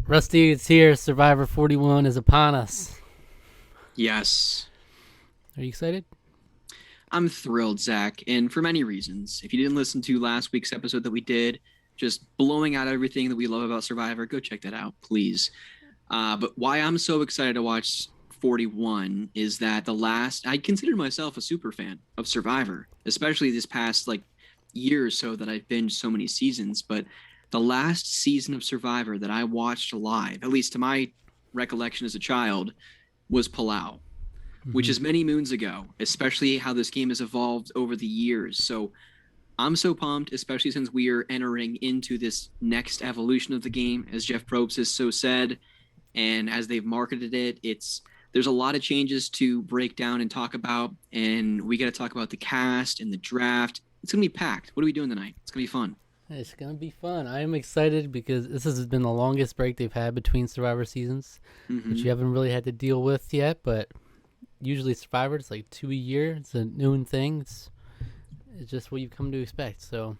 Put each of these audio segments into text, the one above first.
Rusty, it's here. Survivor 41 is upon us. Yes. Are you excited? I'm thrilled, Zach, and for many reasons. If you didn't listen to last week's episode that we did, just blowing out everything that we love about Survivor, go check that out, please. But why I'm so excited to watch 41 is that I consider myself a super fan of Survivor, especially this past year or so that I've binged so many seasons. But the last season of Survivor that I watched live, at least to my recollection as a child, was Palau, which is many moons ago, especially how this game has evolved over the years. So I'm so pumped, especially since we are entering into this next evolution of the game, as Jeff Probst has so said, and as they've marketed it. There's a lot of changes to break down and talk about, and we got to talk about the cast and the draft. It's gonna be packed. What are we doing tonight? It's gonna be fun. It's going to be fun. I am excited because this has been the longest break they've had between Survivor seasons, which you haven't really had to deal with yet, but usually Survivor, it's like 2 a year. It's a known thing. It's just what you've come to expect. So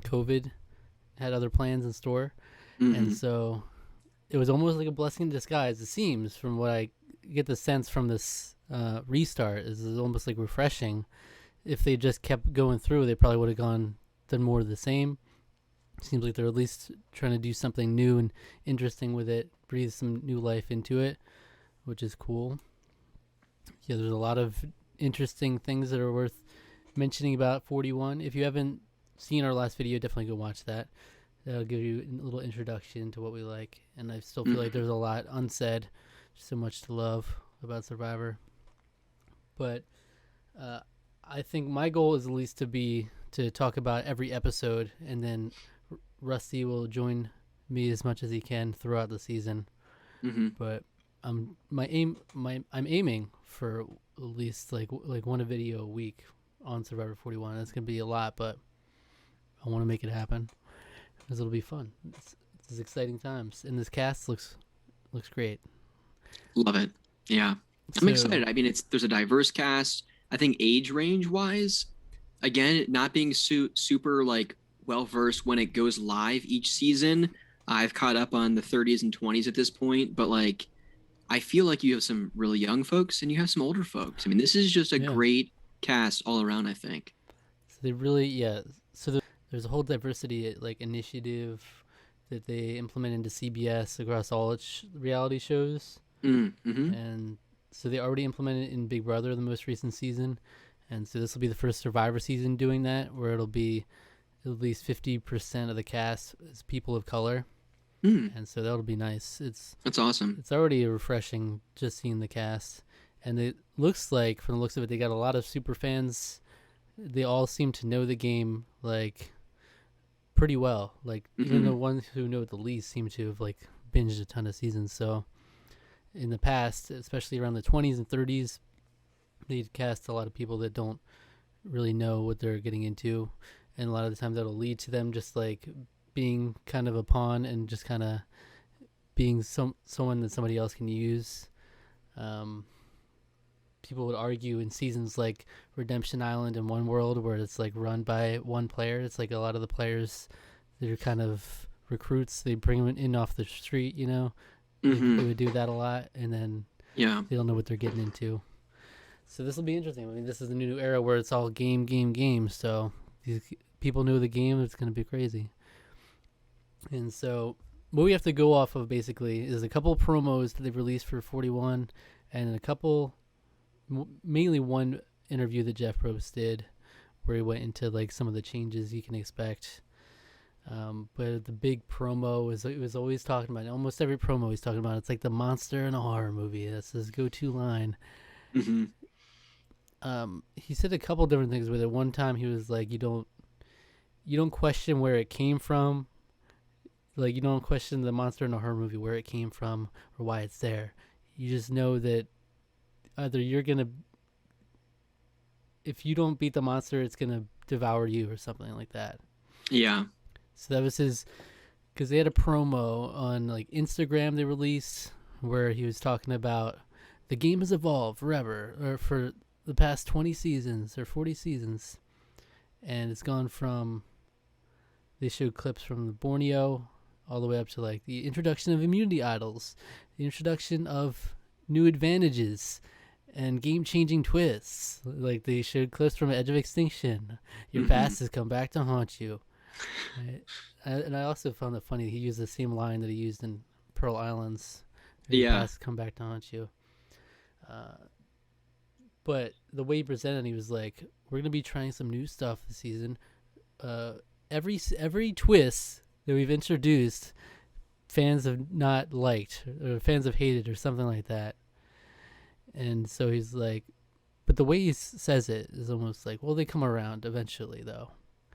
COVID had other plans in store, and so it was almost like a blessing in disguise. It seems, from what I get the sense from this restart, is almost like refreshing. If they just kept going through, they probably would have done more of the same. Seems like they're at least trying to do something new and interesting with it, breathe some new life into it, which is cool. Yeah, there's a lot of interesting things that are worth mentioning about 41. If you haven't seen our last video, definitely go watch that. That'll give you a little introduction to what we like. And I still feel like there's a lot unsaid, so much to love about Survivor. But I think my goal is at least to talk about every episode, and then Rusty will join me as much as he can throughout the season. But I'm aiming for at least like one a video a week on Survivor 41. It's gonna be a lot, but I want to make it happen because it'll be fun. It's exciting times, and this cast looks great. Love it. Yeah, I'm excited. I mean, there's a diverse cast. I think age range wise, again, not being super well versed when it goes live each season. I've caught up on the 30s and 20s at this point, but I feel like you have some really young folks and you have some older folks. I mean, this is just a great cast all around, I think. So they really, So there's a whole diversity initiative that they implement into CBS across all its reality shows, and so they already implemented it in Big Brother, the most recent season, and so this will be the first Survivor season doing that, where it'll be at least 50% of the cast is people of color. And so that'll be nice. That's awesome. It's already refreshing just seeing the cast, and it looks like, from the looks of it, they got a lot of super fans. They all seem to know the game pretty well. Even the ones who know it the least seem to have binged a ton of seasons. So in the past, especially around the 20s and 30s, they'd cast a lot of people that don't really know what they're getting into, and a lot of the time that'll lead to them just being kind of a pawn and just kind of being someone that somebody else can use. People would argue in seasons like Redemption Island and One World, where it's run by one player. It's a lot of the players, they're kind of recruits. They bring them in off the street, They would do that a lot, and then they don't know what they're getting into. So this will be interesting. I mean, this is a new era where it's all game. So these people know the game. It's going to be crazy. And so what we have to go off of basically is a couple of promos that they've released for 41, and mainly one interview that Jeff Probst did, where he went into some of the changes you can expect. But the big promo it was always talking about, almost every promo he's talking about, it's like the monster in a horror movie. That's his go-to line. He said a couple different things with it. One time he was like, you don't question where it came from. You don't question the monster in a horror movie, where it came from or why it's there. You just know that either if you don't beat the monster, it's going to devour you or something like that. Yeah. So that was because they had a promo on Instagram they released where he was talking about the game has evolved forever, or for the past 20 seasons or 40 seasons. And it's gone from, they showed clips from the Borneo all the way up to like the introduction of immunity idols, the introduction of new advantages, and game-changing twists. Like they showed clips from Edge of Extinction. Your past has come back to haunt you. Right? And I also found it funny he used the same line that he used in Pearl Islands. Your past has come back to haunt you. But the way he presented, he was like, "We're gonna be trying some new stuff this season. Every twist that we've introduced, fans have not liked or fans have hated or something like that." And so he's like, but the way he says it is almost like, well, they come around eventually, though.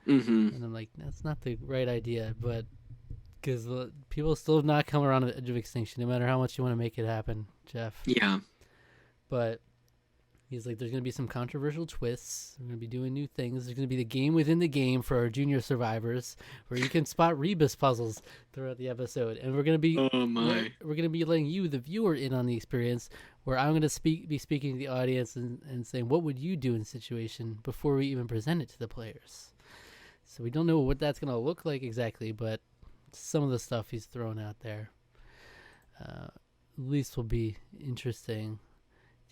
And I'm like, that's not the right idea, but because people still have not come around to the Edge of Extinction, no matter how much you want to make it happen, Jeff. Yeah. But he's like, there's going to be some controversial twists. We're going to be doing new things. There's going to be the game within the game for our junior survivors, where you can spot rebus puzzles throughout the episode, and we're going to be we're going to be letting you, the viewer, in on the experience. Where I'm going to be speaking to the audience and saying, what would you do in a situation before we even present it to the players? So we don't know what that's going to look like exactly, but some of the stuff he's thrown out there at least will be interesting.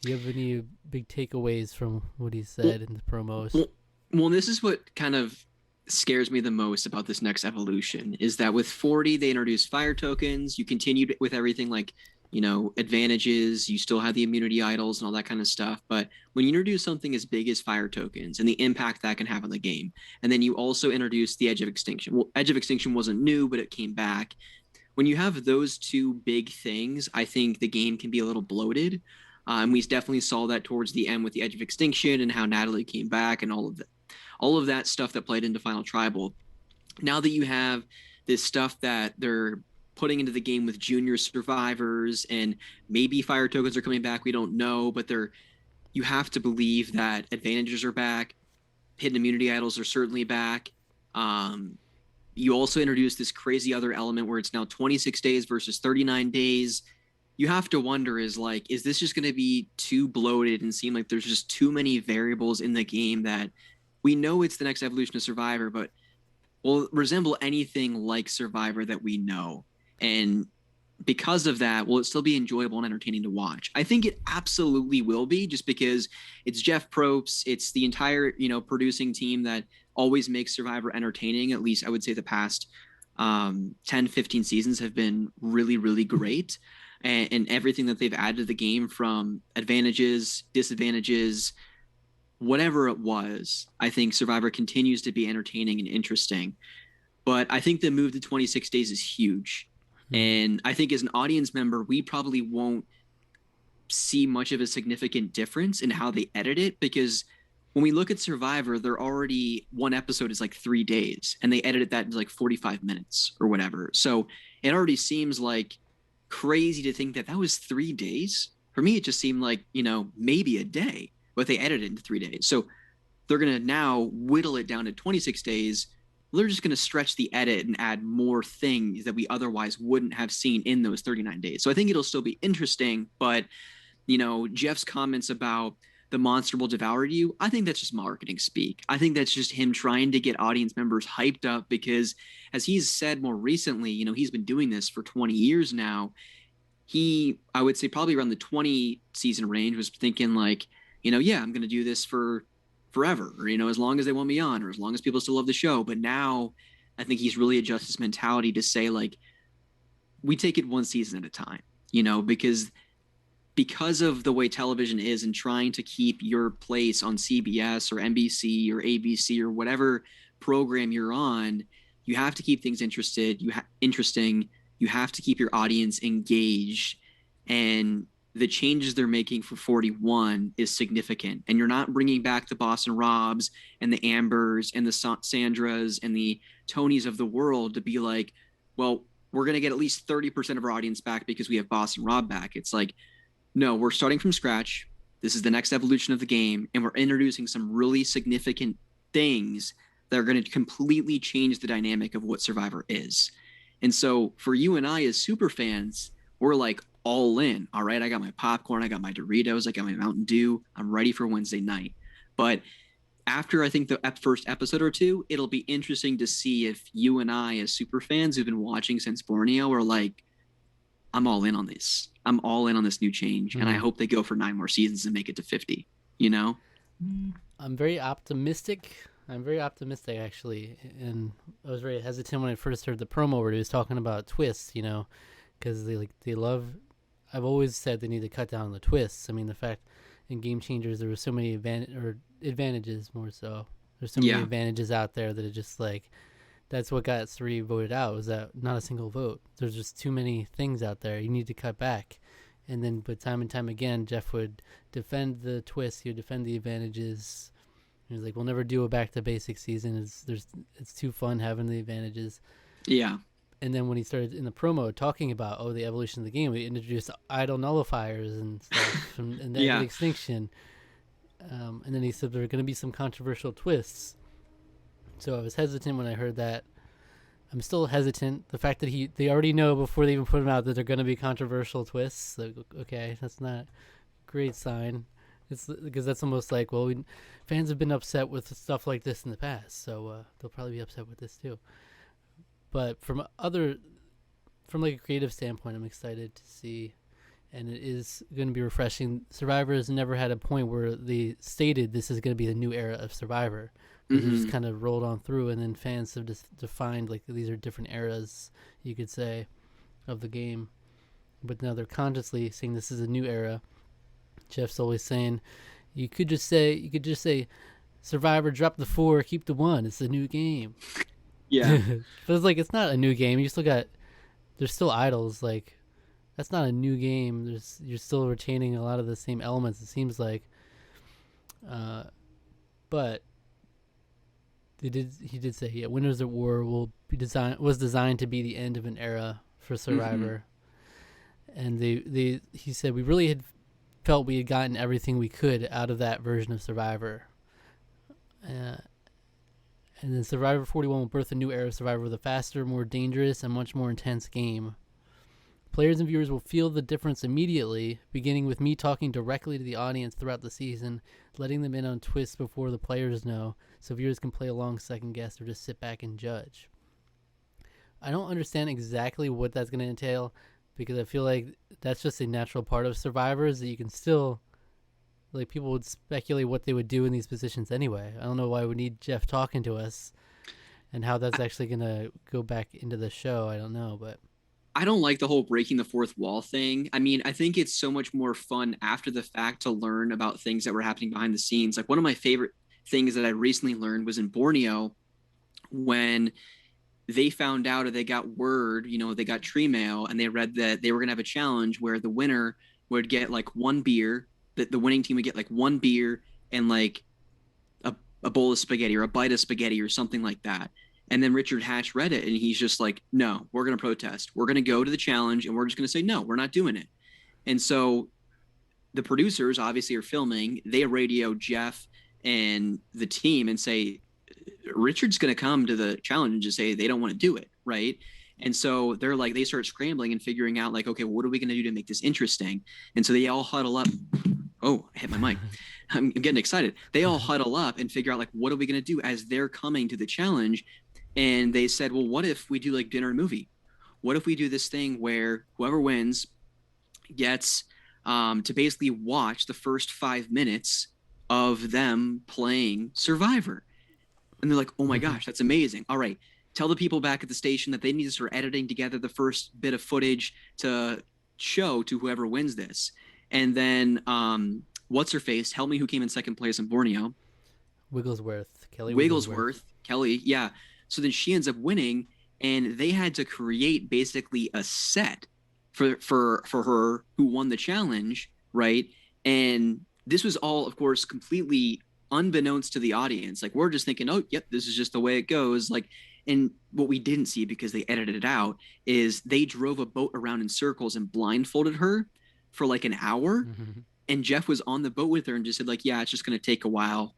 Do you have any big takeaways from what he said in the promos? Well, this is what kind of scares me the most about this next evolution, is that with 40, they introduced fire tokens. You continued with everything like, advantages, you still have the immunity idols and all that kind of stuff. But when you introduce something as big as fire tokens and the impact that can have on the game, and then you also introduce the Edge of Extinction. Well, Edge of Extinction wasn't new, but it came back. When you have those two big things, I think the game can be a little bloated. And we definitely saw that towards the end with the Edge of Extinction and how Natalie came back and all of that stuff that played into Final Tribal. Now that you have this stuff that they're putting into the game with junior survivors, and maybe fire tokens are coming back, we don't know, but you have to believe that advantages are back, hidden immunity idols are certainly back. You also introduced this crazy other element where it's now 26 days versus 39 days. You have to wonder, is this just going to be too bloated and seem like there's just too many variables in the game that we know it's the next evolution of Survivor, but will resemble anything like Survivor that we know? And because of that, will it still be enjoyable and entertaining to watch? I think it absolutely will be, just because it's Jeff Probst. It's the entire, producing team that always makes Survivor entertaining. At least I would say the past 10, 15 seasons have been really, really great. And everything that they've added to the game, from advantages, disadvantages, whatever it was, I think Survivor continues to be entertaining and interesting. But I think the move to 26 days is huge. And I think as an audience member, we probably won't see much of a significant difference in how they edit it, because when we look at Survivor, they're already, one episode is like 3 days and they edited that into like 45 minutes or whatever. So it already seems like crazy to think that was 3 days. For me, it just seemed like, maybe a day, but they edited it into 3 days. So they're going to now whittle it down to 26 days. They're just going to stretch the edit and add more things that we otherwise wouldn't have seen in those 39 days. So I think it'll still be interesting, but, Jeff's comments about the monster will devour you, I think that's just marketing speak. I think that's just him trying to get audience members hyped up, because as he's said more recently, he's been doing this for 20 years now. I would say probably around the 20 season range, was thinking like, yeah, I'm going to do this for forever, or as long as they want me on, or as long as people still love the show. But now I think he's really adjusted his mentality to say, like, we take it one season at a time, because of the way television is, and trying to keep your place on CBS or NBC or ABC or whatever program you're on. You have to keep things interesting. You have to keep your audience engaged, and the changes they're making for 41 is significant. And you're not bringing back the Boston Robs and the Ambers and the Sandras and the Tonys of the world to be like, well, we're going to get at least 30% of our audience back because we have Boston Rob back. It's like, no, we're starting from scratch. This is the next evolution of the game. And we're introducing some really significant things that are going to completely change the dynamic of what Survivor is. And so for you and I as super fans, we're like all in. All right, I got my popcorn, I got my Doritos, I got my Mountain Dew. I'm ready for Wednesday night. But after I think the first episode or two, it'll be interesting to see if you and I, as super fans who've been watching since Borneo, are like, I'm all in on this. I'm all in on this new change, and I hope they go for 9 more seasons and make it to 50. You know, I'm very optimistic. I'm very optimistic, actually, and I was very hesitant when I first heard the promo where he was talking about twists. You know, because they love. I've always said they need to cut down on the twists. I mean, the fact in Game Changers there were so many advantages more so. There's so many advantages out there that it just like that's what got 3 voted out, was that not a single vote. There's just too many things out there. You need to cut back. And then, but time and time again, Jeff would defend the twist. He would defend the advantages. He was like, we'll never do a back to basic season. It's too fun having the advantages. Yeah. And then when he started in the promo talking about, the evolution of the game, we introduced idle nullifiers and stuff and the extinction. And then he said there are going to be some controversial twists. So I was hesitant when I heard that. I'm still hesitant. The fact that they already know before they even put them out that they're going to be controversial twists. Like, okay, that's not a great sign. It's because that's almost like, fans have been upset with stuff like this in the past, so they'll probably be upset with this too. But from like a creative standpoint, I'm excited to see, and it is going to be refreshing. Survivor has never had a point where they stated this is going to be the new era of Survivor. It just kind of rolled on through, and then fans have just defined like these are different eras, you could say, of the game. But now they're consciously saying this is a new era. Jeff's always saying, you could just say, Survivor, drop the 4, keep the 1. It's a new game. Yeah, but it's like it's not a new game. You still there's still idols. Like that's not a new game. You're still retaining a lot of the same elements. It seems like, but. He did say, Winners at War was designed to be the end of an era for Survivor. And he said, we really had felt we had gotten everything we could out of that version of Survivor. And then Survivor 41 will birth a new era of Survivor with a faster, more dangerous, and much more intense game. Players and viewers will feel the difference immediately, beginning with me talking directly to the audience throughout the season, letting them in on twists before the players know, so viewers can play along, second guess, or just sit back and judge. I don't understand exactly what that's going to entail, because I feel like that's just a natural part of Survivors, that you can still, like, people would speculate what they would do in these positions anyway. I don't know why we need Jeff talking to us, and how that's actually going to go back into the show. I don't know, but... I don't like the whole breaking the fourth wall thing. I mean, I think it's so much more fun after the fact to learn about things that were happening behind the scenes. Like one of my favorite things that I recently learned was in Borneo, when they found out, or they got word, they got tree mail, and they read that they were going to have a challenge where the winner would get like 1 beer, that the winning team would get like 1 beer and like a bowl of spaghetti or a bite of spaghetti or something like that. And then Richard Hatch read it, and he's just like, no, we're going to protest. We're going to go to the challenge, and we're just going to say, no, we're not doing it. And so the producers obviously are filming. They radio Jeff and the team and say, Richard's going to come to the challenge and just say they don't want to do it, right? And so they start scrambling and figuring out, like, okay, what are we going to do to make this interesting? And so they all huddle up. Oh, I hit my mic. I'm getting excited. They all huddle up and figure out, like, what are we going to do as they're coming to the challenge? And they said, well, what if we do like dinner and movie? What if we do this thing where whoever wins gets to basically watch the first 5 minutes of them playing Survivor? And they're like, oh my gosh, that's amazing. All right, tell the people back at the station that they need to start editing together the first bit of footage to show to whoever wins this. And then what's her face? Help me, who came in second place in Borneo? Kelly Wigglesworth. Kelly, yeah. So then she ends up winning, and they had to create basically a set for her who won the challenge, right? And this was all, of course, completely unbeknownst to the audience. Like, we're just thinking, oh, yep, this is just the way it goes. Like, and what we didn't see, because they edited it out, is they drove a boat around in circles and blindfolded her for like an hour. Mm-hmm. And Jeff was on the boat with her and just said, like, yeah, it's just going to take a while.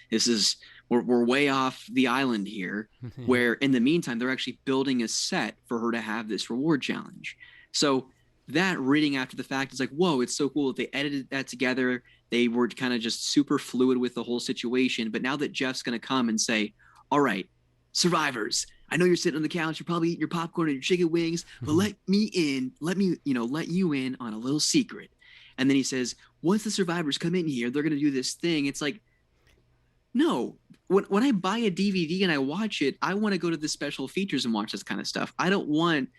This is, we're way off the island here, where in the meantime, they're actually building a set for her to have this reward challenge. So that reading after the fact is like, whoa, it's so cool that they edited that together. They were kind of just super fluid with the whole situation. But now that Jeff's going to come and say, all right, survivors, I know you're sitting on the couch, you're probably eating your popcorn and your chicken wings, but let me in, let you in on a little secret. And then he says, once the survivors come in here, they're going to do this thing. It's like, no, when I buy a DVD and I watch it, I want to go to the special features and watch this kind of stuff. I don't want,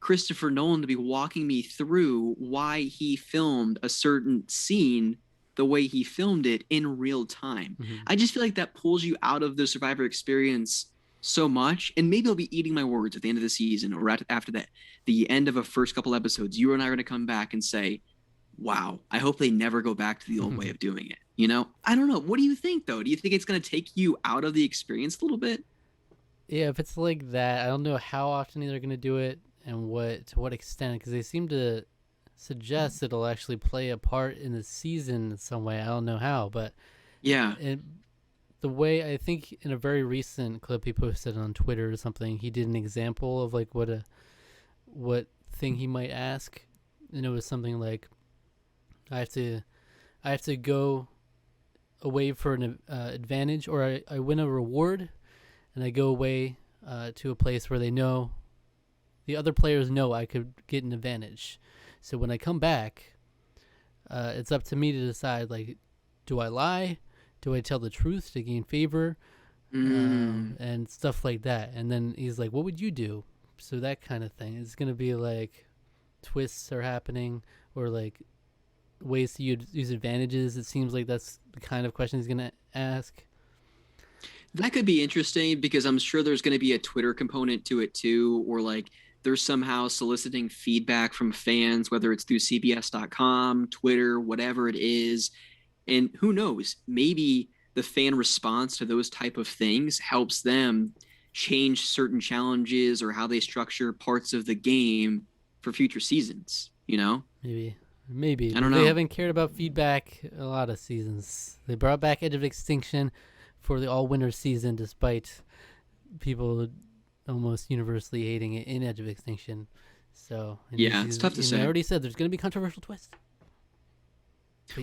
Christopher Nolan to be walking me through why he filmed a certain scene the way he filmed it in real time. I just feel like that pulls you out of the Survivor experience so much. And maybe I'll be eating my words at the end of the season or after that, the end of a first couple episodes. You and I are going to come back and say, wow, I hope they never go back to the old way of doing it. I don't know. What do you think, though? Do you think it's going to take you out of the experience a little bit? Yeah, if it's like that, I don't know how often they're going to do it and to what extent, because they seem to suggest it'll actually play a part in the season in some way. I don't know how, but yeah, the way, I think in a very recent clip he posted on Twitter or something, he did an example of like what thing he might ask, and it was something like, I have to go away for an advantage, or I win a reward, and I go away to a place where the other players know I could get an advantage. So when I come back, it's up to me to decide, like, do I lie? Do I tell the truth to gain favor? And stuff like that. And then he's like, what would you do? So that kind of thing. It's going to be like twists are happening, or like ways to use advantages. It seems like that's the kind of question he's going to ask. That could be interesting, because I'm sure there's going to be a Twitter component to it too, or like they're somehow soliciting feedback from fans, whether it's through CBS.com, Twitter, whatever it is. And who knows, maybe the fan response to those type of things helps them change certain challenges or how they structure parts of the game for future seasons, Maybe. I don't know. They haven't cared about feedback a lot of seasons. They brought back Edge of Extinction for the all-winner season, despite people almost universally hating it in Edge of Extinction. So yeah, it's tough to say. I already said there's going to be controversial twists.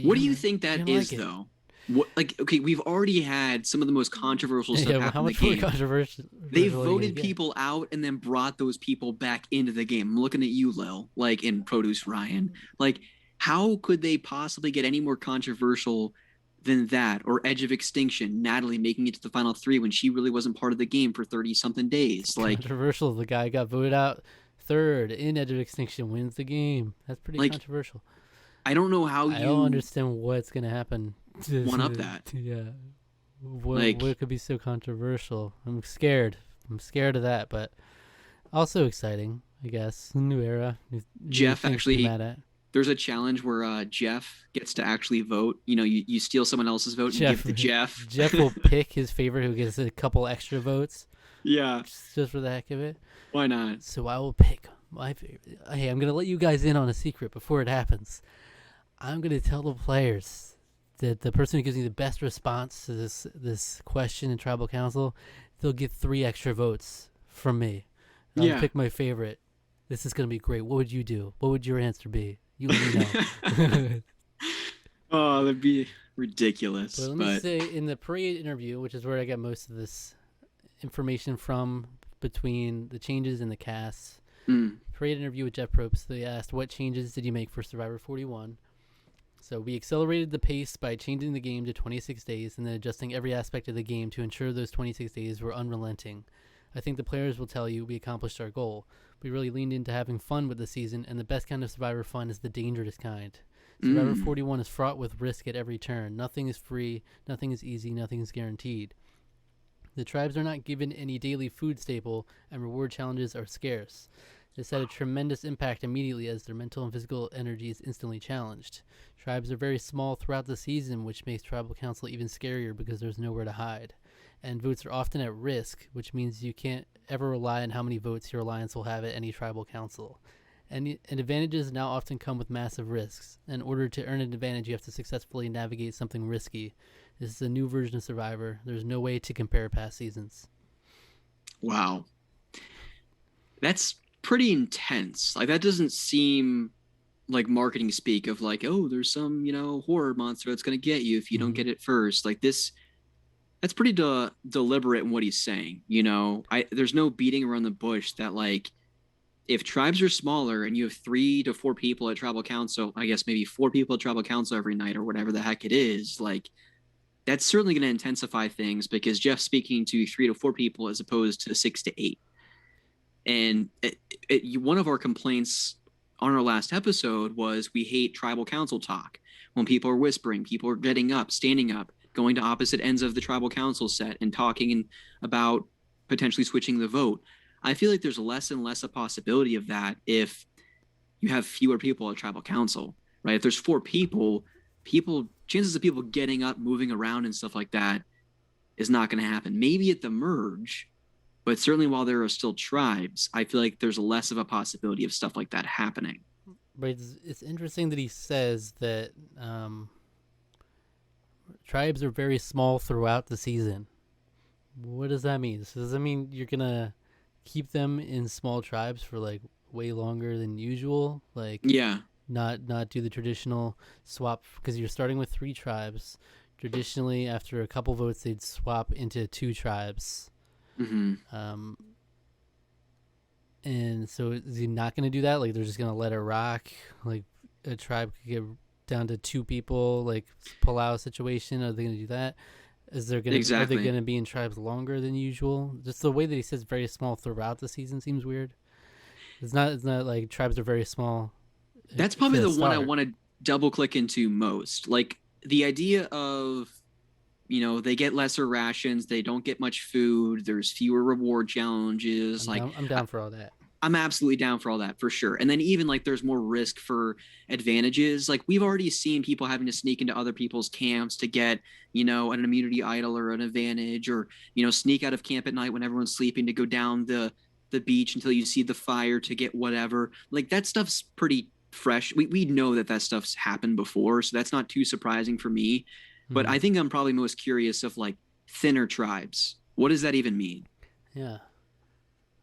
What do you think that is, though? What, okay, we've already had some of the most controversial stuff happen in the game. Controversial? They voted people out and then brought those people back into the game. I'm looking at you, Lil, like in Produce Ryan. Like, how could they possibly get any more controversial than that? Or Edge of Extinction, Natalie making it to the final 3 when she really wasn't part of the game for 30-something days. Like, controversial. The guy got voted out third in Edge of Extinction, wins the game. That's pretty controversial. I don't know how I don't understand what's going to happen. One up that. Yeah. What could be so controversial? I'm scared. I'm scared of that, but also exciting, I guess. New era. Jeff actually, there's a challenge where Jeff gets to actually vote. You steal someone else's vote and give it to Jeff. Jeff will pick his favorite who gets a couple extra votes. Yeah. Just for the heck of it. Why not? So I will pick my favorite. Hey, I'm going to let you guys in on a secret before it happens. I'm going to tell the players that the person who gives me the best response to this question in Tribal Council, they'll get 3 extra votes from me. I'll pick my favorite. This is going to be great. What would you do? What would your answer be? You let me know. Oh, that'd be ridiculous. But let me say, in the parade interview, which is where I got most of this information from between the changes in the casts, parade interview with Jeff Probst, they asked, what changes did you make for Survivor 41? So we accelerated the pace by changing the game to 26 days and then adjusting every aspect of the game to ensure those 26 days were unrelenting. I think the players will tell you we accomplished our goal. We really leaned into having fun with the season, and the best kind of Survivor fun is the dangerous kind. Survivor 41 is fraught with risk at every turn. Nothing is free, nothing is easy, nothing is guaranteed. The tribes are not given any daily food staple, and reward challenges are scarce. This had a tremendous impact immediately as their mental and physical energy is instantly challenged. Tribes are very small throughout the season, which makes Tribal Council even scarier because there's nowhere to hide. And votes are often at risk, which means you can't ever rely on how many votes your alliance will have at any Tribal Council. And advantages now often come with massive risks. In order to earn an advantage, you have to successfully navigate something risky. This is a new version of Survivor. There's no way to compare past seasons. Wow. That's pretty intense. Like, that doesn't seem like marketing speak of like, oh, there's some, horror monster that's going to get you if you don't get it first. Like this, that's pretty deliberate in what he's saying. There's no beating around the bush that like, if tribes are smaller and you have 3 to 4 people at tribal council, I guess maybe 4 people at tribal council every night or whatever the heck it is, like that's certainly going to intensify things because Jeff's speaking to 3 to 4 people as opposed to 6 to 8. And one of our complaints on our last episode was we hate tribal council talk. When people are whispering, people are getting up, standing up, going to opposite ends of the tribal council set and talking about potentially switching the vote. I feel like there's less and less a possibility of that if you have fewer people at tribal council, right? If there's 4 people, chances of people getting up, moving around and stuff like that is not going to happen. Maybe at the merge, but certainly while there are still tribes, I feel like there's less of a possibility of stuff like that happening. But it's interesting that he says that tribes are very small throughout the season. What does that mean? So does that mean you're going to keep them in small tribes for like way longer than usual? Like, yeah, not do the traditional swap because you're starting with 3 tribes. Traditionally, after a couple votes, they'd swap into 2 tribes. And so is he not going to do that? Like they're just going to let it rock? Like a tribe could get down to 2 people, like pull-out situation? Are they going to do that? Are they going to be in tribes longer than usual? Just the way that he says very small throughout the season seems weird. It's not like tribes are very small. That's probably the one I want to double click into most. Like the idea of, they get lesser rations, they don't get much food, there's fewer reward challenges. I'm down for all that. I'm absolutely down for all that for sure. And then even like there's more risk for advantages. Like we've already seen people having to sneak into other people's camps to get, an immunity idol or an advantage, or, sneak out of camp at night when everyone's sleeping to go down the beach until you see the fire to get whatever. Like that stuff's pretty fresh. We know that stuff's happened before, so that's not too surprising for me. But I think I'm probably most curious of like thinner tribes. What does that even mean? Yeah.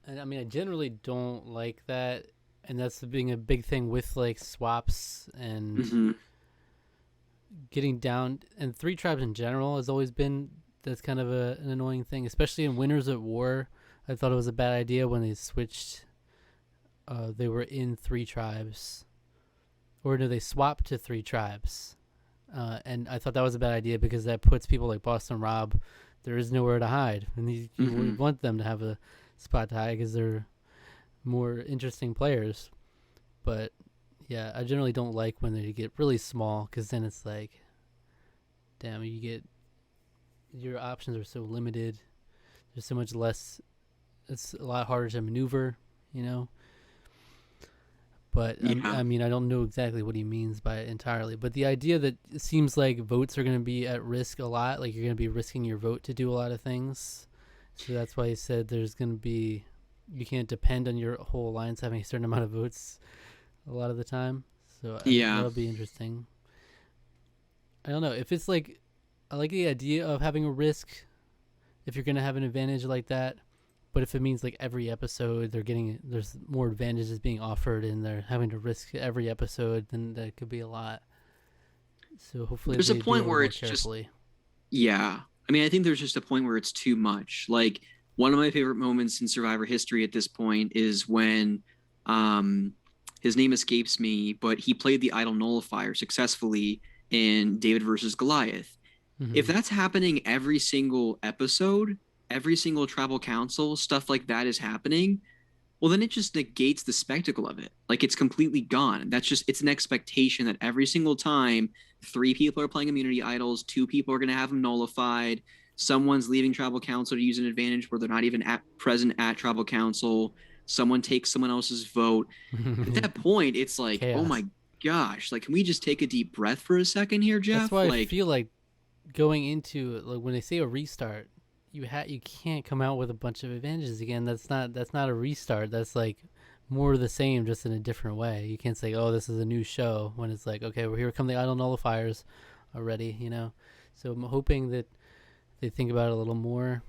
And I mean, I generally don't like that. And that's being a big thing with like swaps and getting down. And 3 tribes in general has always been, that's kind of an annoying thing, especially in Winners at War. I thought it was a bad idea when they switched. They were in 3 tribes. Or no, they swapped to 3 tribes. And I thought that was a bad idea because that puts people like Boston Rob, there is nowhere to hide. And you would want them to have a spot to hide because they're more interesting players. But yeah, I generally don't like when they get really small because then it's like, damn, your options are so limited. There's so much less. It's a lot harder to maneuver, But I mean, I don't know exactly what he means by it entirely. But the idea that it seems like votes are going to be at risk a lot, like you're going to be risking your vote to do a lot of things. So that's why he said you can't depend on your whole alliance having a certain amount of votes a lot of the time. So that'll be interesting. I don't know. If it's like, I like the idea of having a risk if you're going to have an advantage like that. But if it means like every episode there's more advantages being offered and they're having to risk every episode, then that could be a lot. So hopefully there's a point where it's carefully. Yeah. I mean, I think there's just a point where it's too much. Like one of my favorite moments in Survivor history at this point is when his name escapes me, but he played the Idol Nullifier successfully in David versus Goliath. If that's happening every single episode, every single tribal council, stuff like that is happening, well, then it just negates the spectacle of it. Like it's completely gone. It's an expectation that every single time 3 people are playing immunity idols, 2 people are going to have them nullified. Someone's leaving tribal council to use an advantage where they're not even present at tribal council. Someone takes someone else's vote. At that point, it's like, chaos. Oh my gosh, like, can we just take a deep breath for a second here, Jeff? That's why I feel like going into like when they say a restart, you can't come out with a bunch of advantages again. That's not a restart. That's like more of the same, just in a different way. You can't say, oh, this is a new show, when it's like, okay, well, here come the idol nullifiers already, So I'm hoping that they think about it a little more.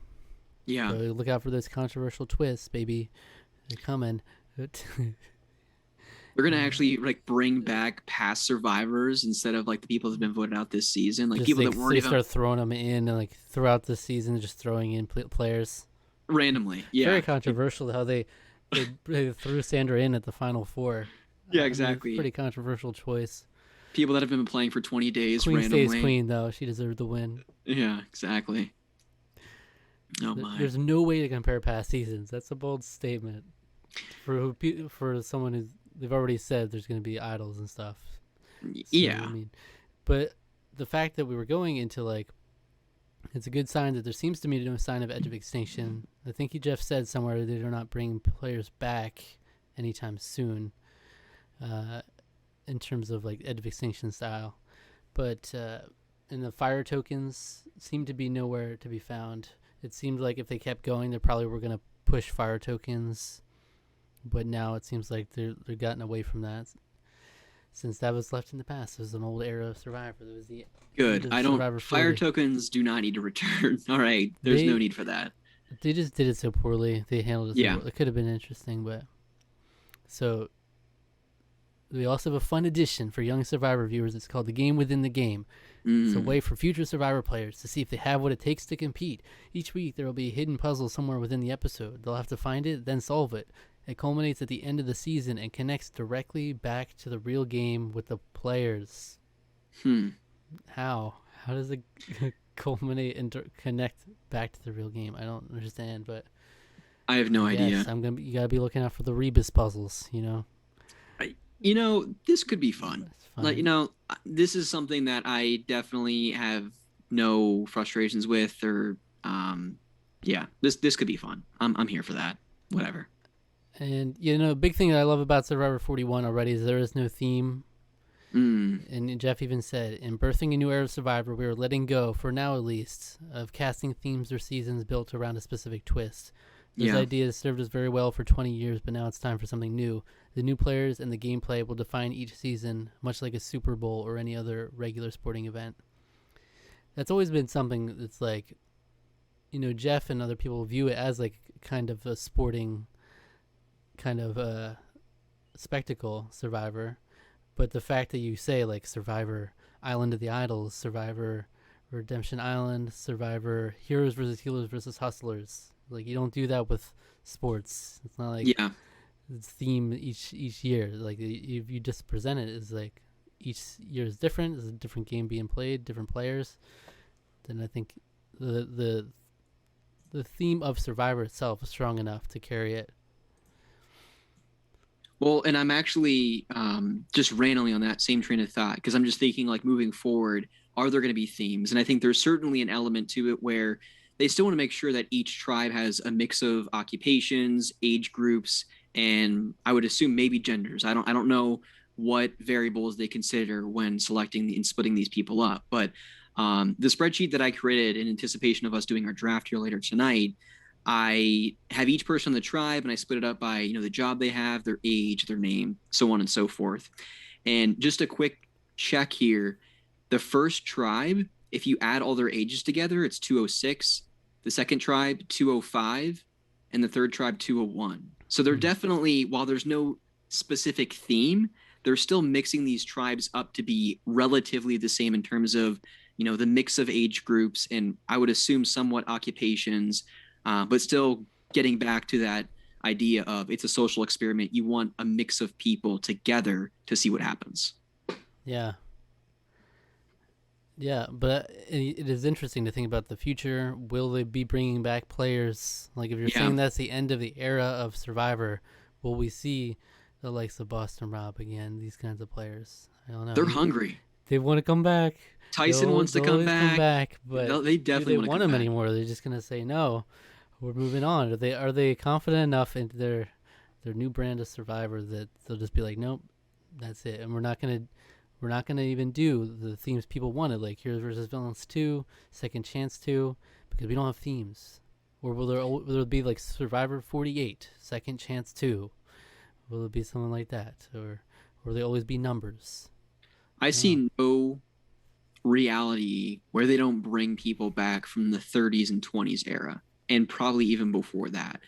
Yeah. So look out for those controversial twists, baby. They're coming. They're gonna actually like bring back past survivors instead of like the people that have been voted out this season, like Just people like that weren't they even start throwing them in and like throughout the season, just throwing in players. randomly. Very Yeah, controversial how they threw Sandra in at the final four. yeah, I mean, exactly. pretty controversial choice. People that have been playing for 20 days Queen stays randomly. queen, though. She deserved the win. Yeah, exactly. Oh my. There's no way to compare past seasons. That's a bold statement for someone who they've already said there's going to be idols and stuff. So, Yeah. I mean, but the fact that we were going into like, it's a good sign that there seems to be no sign of edge of extinction. I think Jeff said somewhere that they're not bringing players back anytime soon, in terms of like edge of extinction style. But and the fire tokens seem to be nowhere to be found. It seemed like if they kept going, they probably were going to push fire tokens, but now it seems like they're gotten away from that, since that was left in the past. It was an old era of Survivor. There was the Good. I don't. Survivor Fire 40. tokens do not need to return. All right. There's no need for that. They just did it so poorly. They handled it. Yeah. So it could have been interesting, but so we also have a fun addition for young Survivor viewers. It's called The Game Within the Game. It's a way for future Survivor players to see if they have what it takes to compete. Each week, there will be a hidden puzzle somewhere within the episode. They'll have to find it, then solve it. It culminates at the end of the season and connects directly back to the real game with the players. How? How does it culminate and connect back to the real game? I don't understand, but I have no idea. You gotta be looking out for the Rebus puzzles, you know? This could be fun. Like, this is something that I definitely have no frustrations with, or this could be fun. I'm here for that. Whatever. And a big thing that I love about Survivor 41 already is there is no theme. And Jeff even said, in birthing a new era of Survivor, we are letting go, for now at least, of casting themes or seasons built around a specific twist. Those ideas served us very well for 20 years, but now it's time for something new. The new players and the gameplay will define each season, much like a Super Bowl or any other regular sporting event. That's always been something that's like, Jeff and other people view it as like kind of a sporting kind of spectacle, Survivor. But the fact that you say like Survivor Island of the Idols, Survivor Redemption Island, Survivor Heroes versus Healers versus Hustlers, like you don't do that with sports. It's not like it's theme each year. Like if you just present it as like each year is different, there's a different game being played, different players, then I think the theme of Survivor itself is strong enough to carry it. Well, and I'm actually just randomly on that same train of thought, because I'm just thinking like moving forward, are there going to be themes? And I think there's certainly an element to it where they still want to make sure that each tribe has a mix of occupations, age groups, and I would assume maybe genders. I don't know what variables they consider when selecting and splitting these people up. But the spreadsheet that I created in anticipation of us doing our draft here later tonight, I have each person in the tribe and I split it up by, the job they have, their age, their name, so on and so forth. And just a quick check here. The first tribe, if you add all their ages together, it's 206. The second tribe, 205. And the third tribe, 201. So they're definitely, while there's no specific theme, they're still mixing these tribes up to be relatively the same in terms of, the mix of age groups and I would assume somewhat occupations, but still getting back to that idea of it's a social experiment. You want a mix of people together to see what happens. Yeah. Yeah, but it is interesting to think about the future. Will they be bringing back players? Like, if you're saying that's the end of the era of Survivor, will we see the likes of Boston Rob again? These kinds of players. I don't know. They're hungry. They want to come back. Tyson wants to come back. But they definitely want them anymore. They're just gonna say no. We're moving on. Are they confident enough into their new brand of Survivor that they'll just be like, nope, that's it, and we're not gonna even do the themes people wanted, like Heroes versus Villains 2, Second Chance 2, because we don't have themes. Or will there be like Survivor 48, Second Chance 2? Will it be something like that, or will they always be numbers? I see no reality where they don't bring people back from the 30s and 20s era, and probably even before that.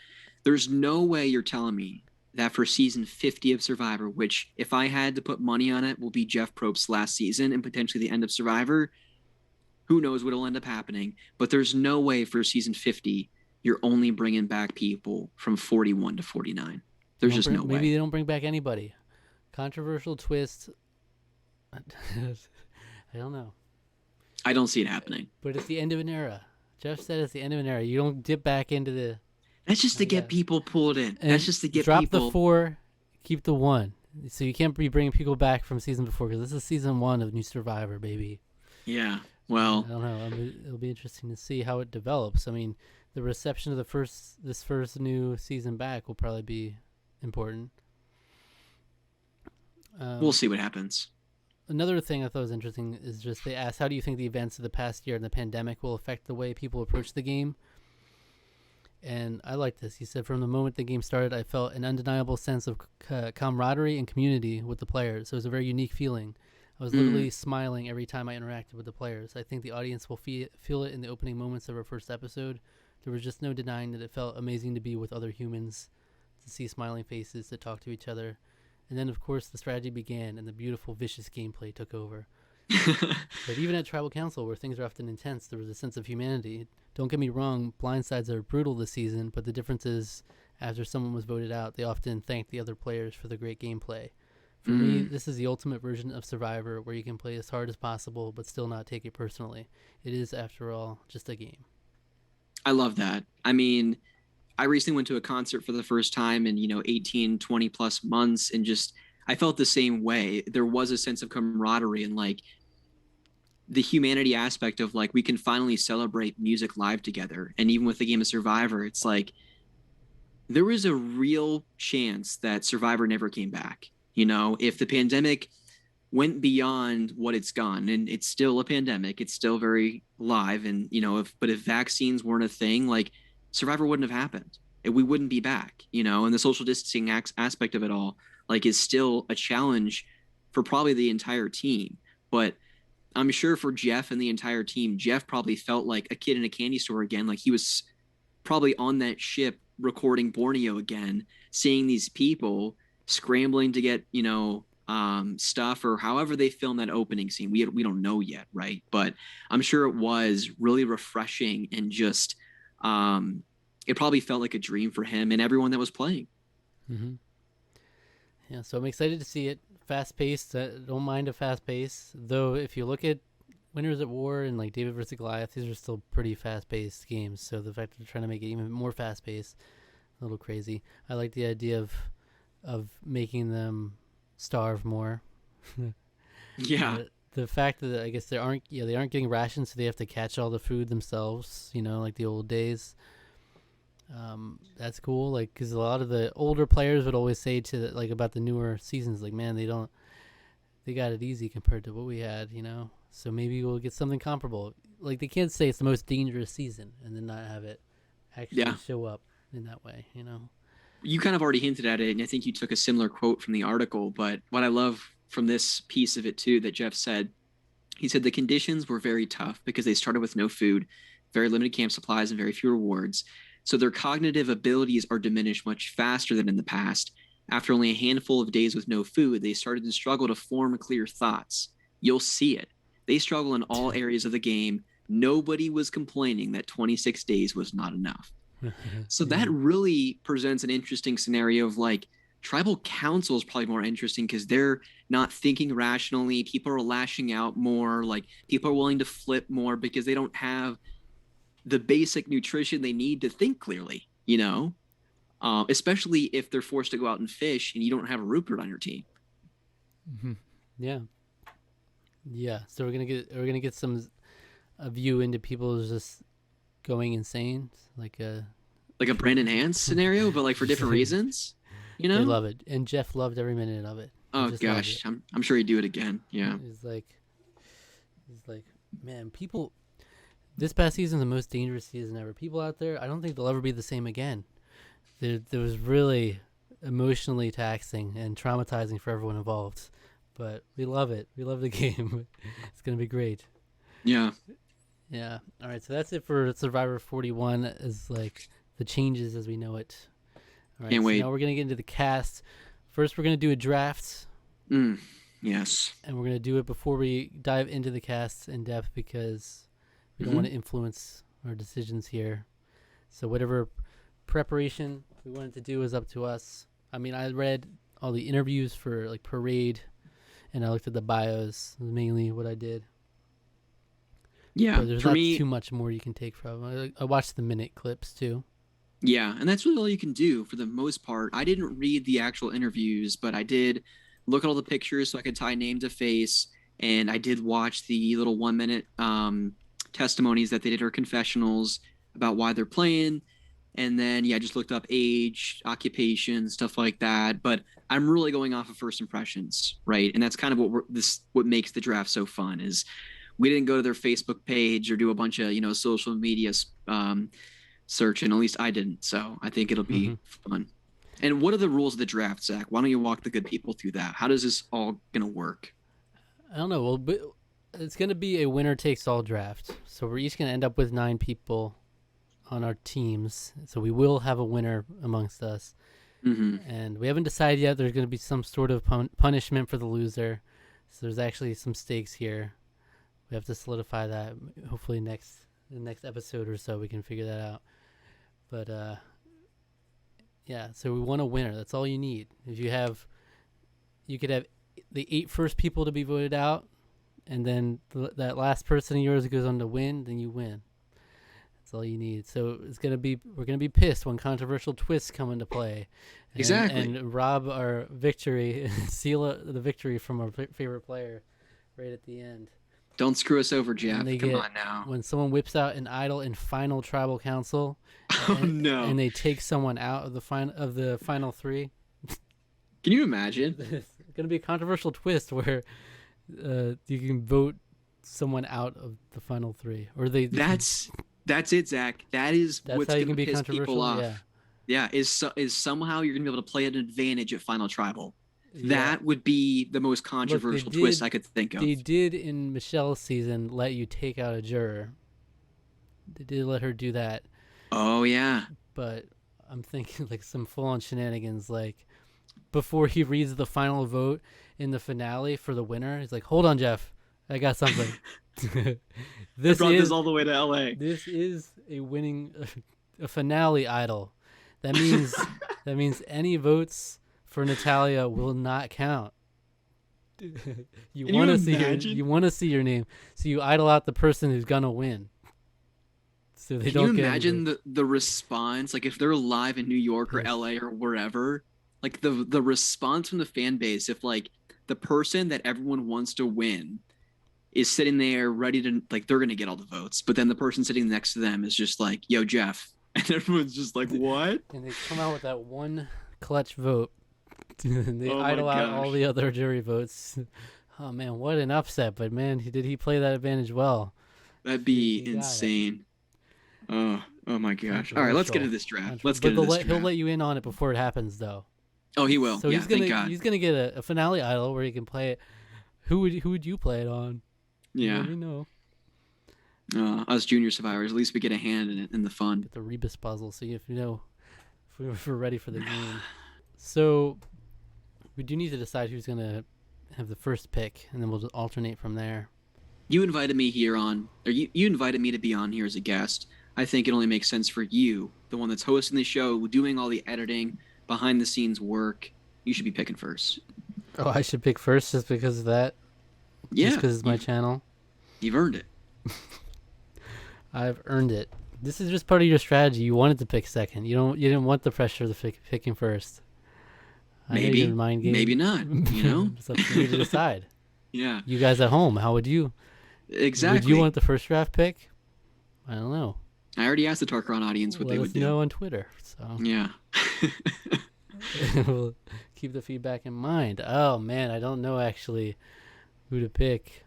There's no way you're telling me that for season 50 of Survivor, which if I had to put money on it, will be Jeff Probst's last season and potentially the end of Survivor. Who knows what'll end up happening? But there's no way for season 50 you're only bringing back people from 41 to 49. There's just no way. Maybe they don't bring back anybody. Controversial twist. I don't know. I don't see it happening. But it's the end of an era. Jeff said it's the end of an era. You don't dip back into the... That's just to get people pulled in. And that's just to get drop people... Drop the 4, keep the 1. So you can't be bringing people back from season before, because this is season 1 of New Survivor, baby. Yeah, well... I don't know. It'll be interesting to see how it develops. I mean, the reception of this first new season back will probably be important. We'll see what happens. Another thing I thought was interesting is just they asked, how do you think the events of the past year and the pandemic will affect the way people approach the game? And I like this. He said, from the moment the game started, I felt an undeniable sense of camaraderie and community with the players. So it was a very unique feeling. I was literally smiling every time I interacted with the players. I think the audience will feel it in the opening moments of our first episode. There was just no denying that it felt amazing to be with other humans, to see smiling faces, to talk to each other. And then, of course, the strategy began, and the beautiful, vicious gameplay took over. But even at Tribal Council, where things are often intense, there was a sense of humanity. Don't get me wrong, blindsides are brutal this season, but the difference is, after someone was voted out, they often thanked the other players for the great gameplay. For me, this is the ultimate version of Survivor, where you can play as hard as possible, but still not take it personally. It is, after all, just a game. I love that. I mean... I recently went to a concert for the first time in, 18, 20 plus months. And just, I felt the same way. There was a sense of camaraderie and like the humanity aspect of like, we can finally celebrate music live together. And even with the game of Survivor, it's like, there was a real chance that Survivor never came back. If the pandemic went beyond what it's gone, and it's still a pandemic, it's still very live. And, if vaccines weren't a thing, like, Survivor wouldn't have happened. We wouldn't be back, and the social distancing aspect of it all, like, is still a challenge for probably the entire team. But I'm sure for Jeff and the entire team, Jeff probably felt like a kid in a candy store again. Like he was probably on that ship recording Borneo again, seeing these people scrambling to get, stuff or however they filmed that opening scene. We don't know yet, right? But I'm sure it was really refreshing and just, it probably felt like a dream for him and everyone that was playing. Mm-hmm. Yeah, so I'm excited to see it. Fast paced. Don't mind a fast pace, though. If you look at Winners at War and like David versus Goliath, these are still pretty fast paced games. So the fact that they're trying to make it even more fast paced, a little crazy. I like the idea of making them starve more. Yeah. The fact that I guess they aren't getting rations, so they have to catch all the food themselves, like the old days. That's cool, like, because a lot of the older players would always say about the newer seasons, like, man, they got it easy compared to what we had, so maybe we'll get something comparable. Like, they can't say it's the most dangerous season and then not have it actually show up in that way, You kind of already hinted at it, and I think you took a similar quote from the article, but what I love from this piece of it too that Jeff said, he said the conditions were very tough because they started with no food, very limited camp supplies, and very few rewards. So their cognitive abilities are diminished much faster than in the past. After only a handful of days with no food, they started to struggle to form clear thoughts. You'll see it. They struggle in all areas of the game. Nobody was complaining that 26 days was not enough. So that really presents an interesting scenario of like, Tribal Council is probably more interesting because they're not thinking rationally. People are lashing out more. Like, people are willing to flip more because they don't have the basic nutrition they need to think clearly, especially if they're forced to go out and fish and you don't have a Rupert on your team. Mm-hmm. Yeah. So we're gonna get a view into people just going insane, like a Brandon Hans scenario, but like for different reasons. They love it, and Jeff loved every minute of it. Oh gosh, I'm sure he'd do it again. Yeah, he's like, man, people. This past season is the most dangerous season ever. People out there, I don't think they'll ever be the same again. There was really emotionally taxing and traumatizing for everyone involved. But we love it. We love the game. It's gonna be great. Yeah. Yeah. All right. So that's it for Survivor 41. Is like the changes as we know it. All right, Can't so wait. now we're going to get into the cast. First, we're going to do a draft. Yes. And we're going to do it before we dive into the cast in depth because we don't want to influence our decisions here. So whatever preparation we wanted to do is up to us. I mean, I read all the interviews for like Parade, and I looked at the bios. Mainly what I did. Yeah, but there's for not me, too much more you can take from. I watched the minute clips too. Yeah, and that's really all you can do for the most part. I didn't read the actual interviews, but I did look at all the pictures so I could tie name to face, and I did watch the little 1 minute testimonies that they did, or confessionals about why they're playing. And then, yeah, I just looked up age, occupation, stuff like that. But I'm really going off of first impressions, right? And that's kind of what makes the draft so fun is we didn't go to their Facebook page or do a bunch of social media searching. At least I didn't. So I think it'll be fun. And what are the rules of the draft, Zach? Why don't you walk the good people through that? How does this all gonna work? I don't know. Well, but it's gonna be a winner takes all draft. So we're each gonna end up with 9 people on our teams. So we will have a winner amongst us. And we haven't decided yet. There's gonna be some sort of punishment for the loser. So there's actually some stakes here. We have to solidify that. Hopefully the next episode or so we can figure that out. But yeah, so we want a winner. That's all you need. You could have the 8 first people to be voted out, and then that last person of yours goes on to win, then you win. That's all you need. So we're gonna be pissed when controversial twists come into play. Exactly. And rob our victory, seal the victory from our favorite player right at the end. Don't screw us over, Jeff. Come on now. When someone whips out an idol in final tribal council, and they take someone out of the final 3. Can you imagine? It's gonna be a controversial twist where you can vote someone out of the final 3, or That's it, Zach. That's what's how you gonna can be piss people off. Yeah. Yeah, is somehow you're gonna be able to play an advantage at final tribal. Yeah. That would be the most controversial twist I could think of. They did in Michelle's season let you take out a juror. They did let her do that. Oh yeah. But I'm thinking like some full-on shenanigans, like before he reads the final vote in the finale for the winner, he's like, "Hold on, Jeff, I got something." I brought this all the way to LA. This is a finale idol. That means any votes for Natalia will not count. You want to see your name, so you idle out the person who's gonna win. So they don't. Can you imagine the response? Like if they're live in New York or LA or wherever, like the response from the fan base if like the person that everyone wants to win is sitting there ready to, like, they're gonna get all the votes, but then the person sitting next to them is just like, "Yo, Jeff," and everyone's just like, "What?" And they come out with that one clutch vote. And they idle out all gosh. the other jury votes. Oh man, what an upset! But man, did he play that advantage well? That'd be insane. Oh my gosh! All right, let's get into this draft. He'll let you in on it before it happens, though. Oh, he will. So yeah, he's gonna get a finale idol where he can play it. Who would you play it on? Yeah. Let me know. Us junior survivors, at least we get a hand in the fun. Get the Rebus puzzle, see if if we're ready for the game. So we do need to decide who's gonna have the first pick, and then we'll just alternate from there. You invited me you invited me to be on here as a guest. I think it only makes sense for you, the one that's hosting the show, doing all the editing, behind the scenes work. You should be picking first. Oh, I should pick first just because of that? Yeah. Just because it's my channel? You've earned it. I've earned it. This is just part of your strategy. You wanted to pick second. You didn't want the pressure of picking first. Maybe. I know mind game. Maybe not. It's up to you to decide. Yeah. You guys at home, how would you? Exactly. Would you want the first draft pick? I don't know. I already asked the Tarqaron audience what they would do. Let us know on Twitter. So yeah. We'll keep the feedback in mind. Oh man, I don't know actually who to pick.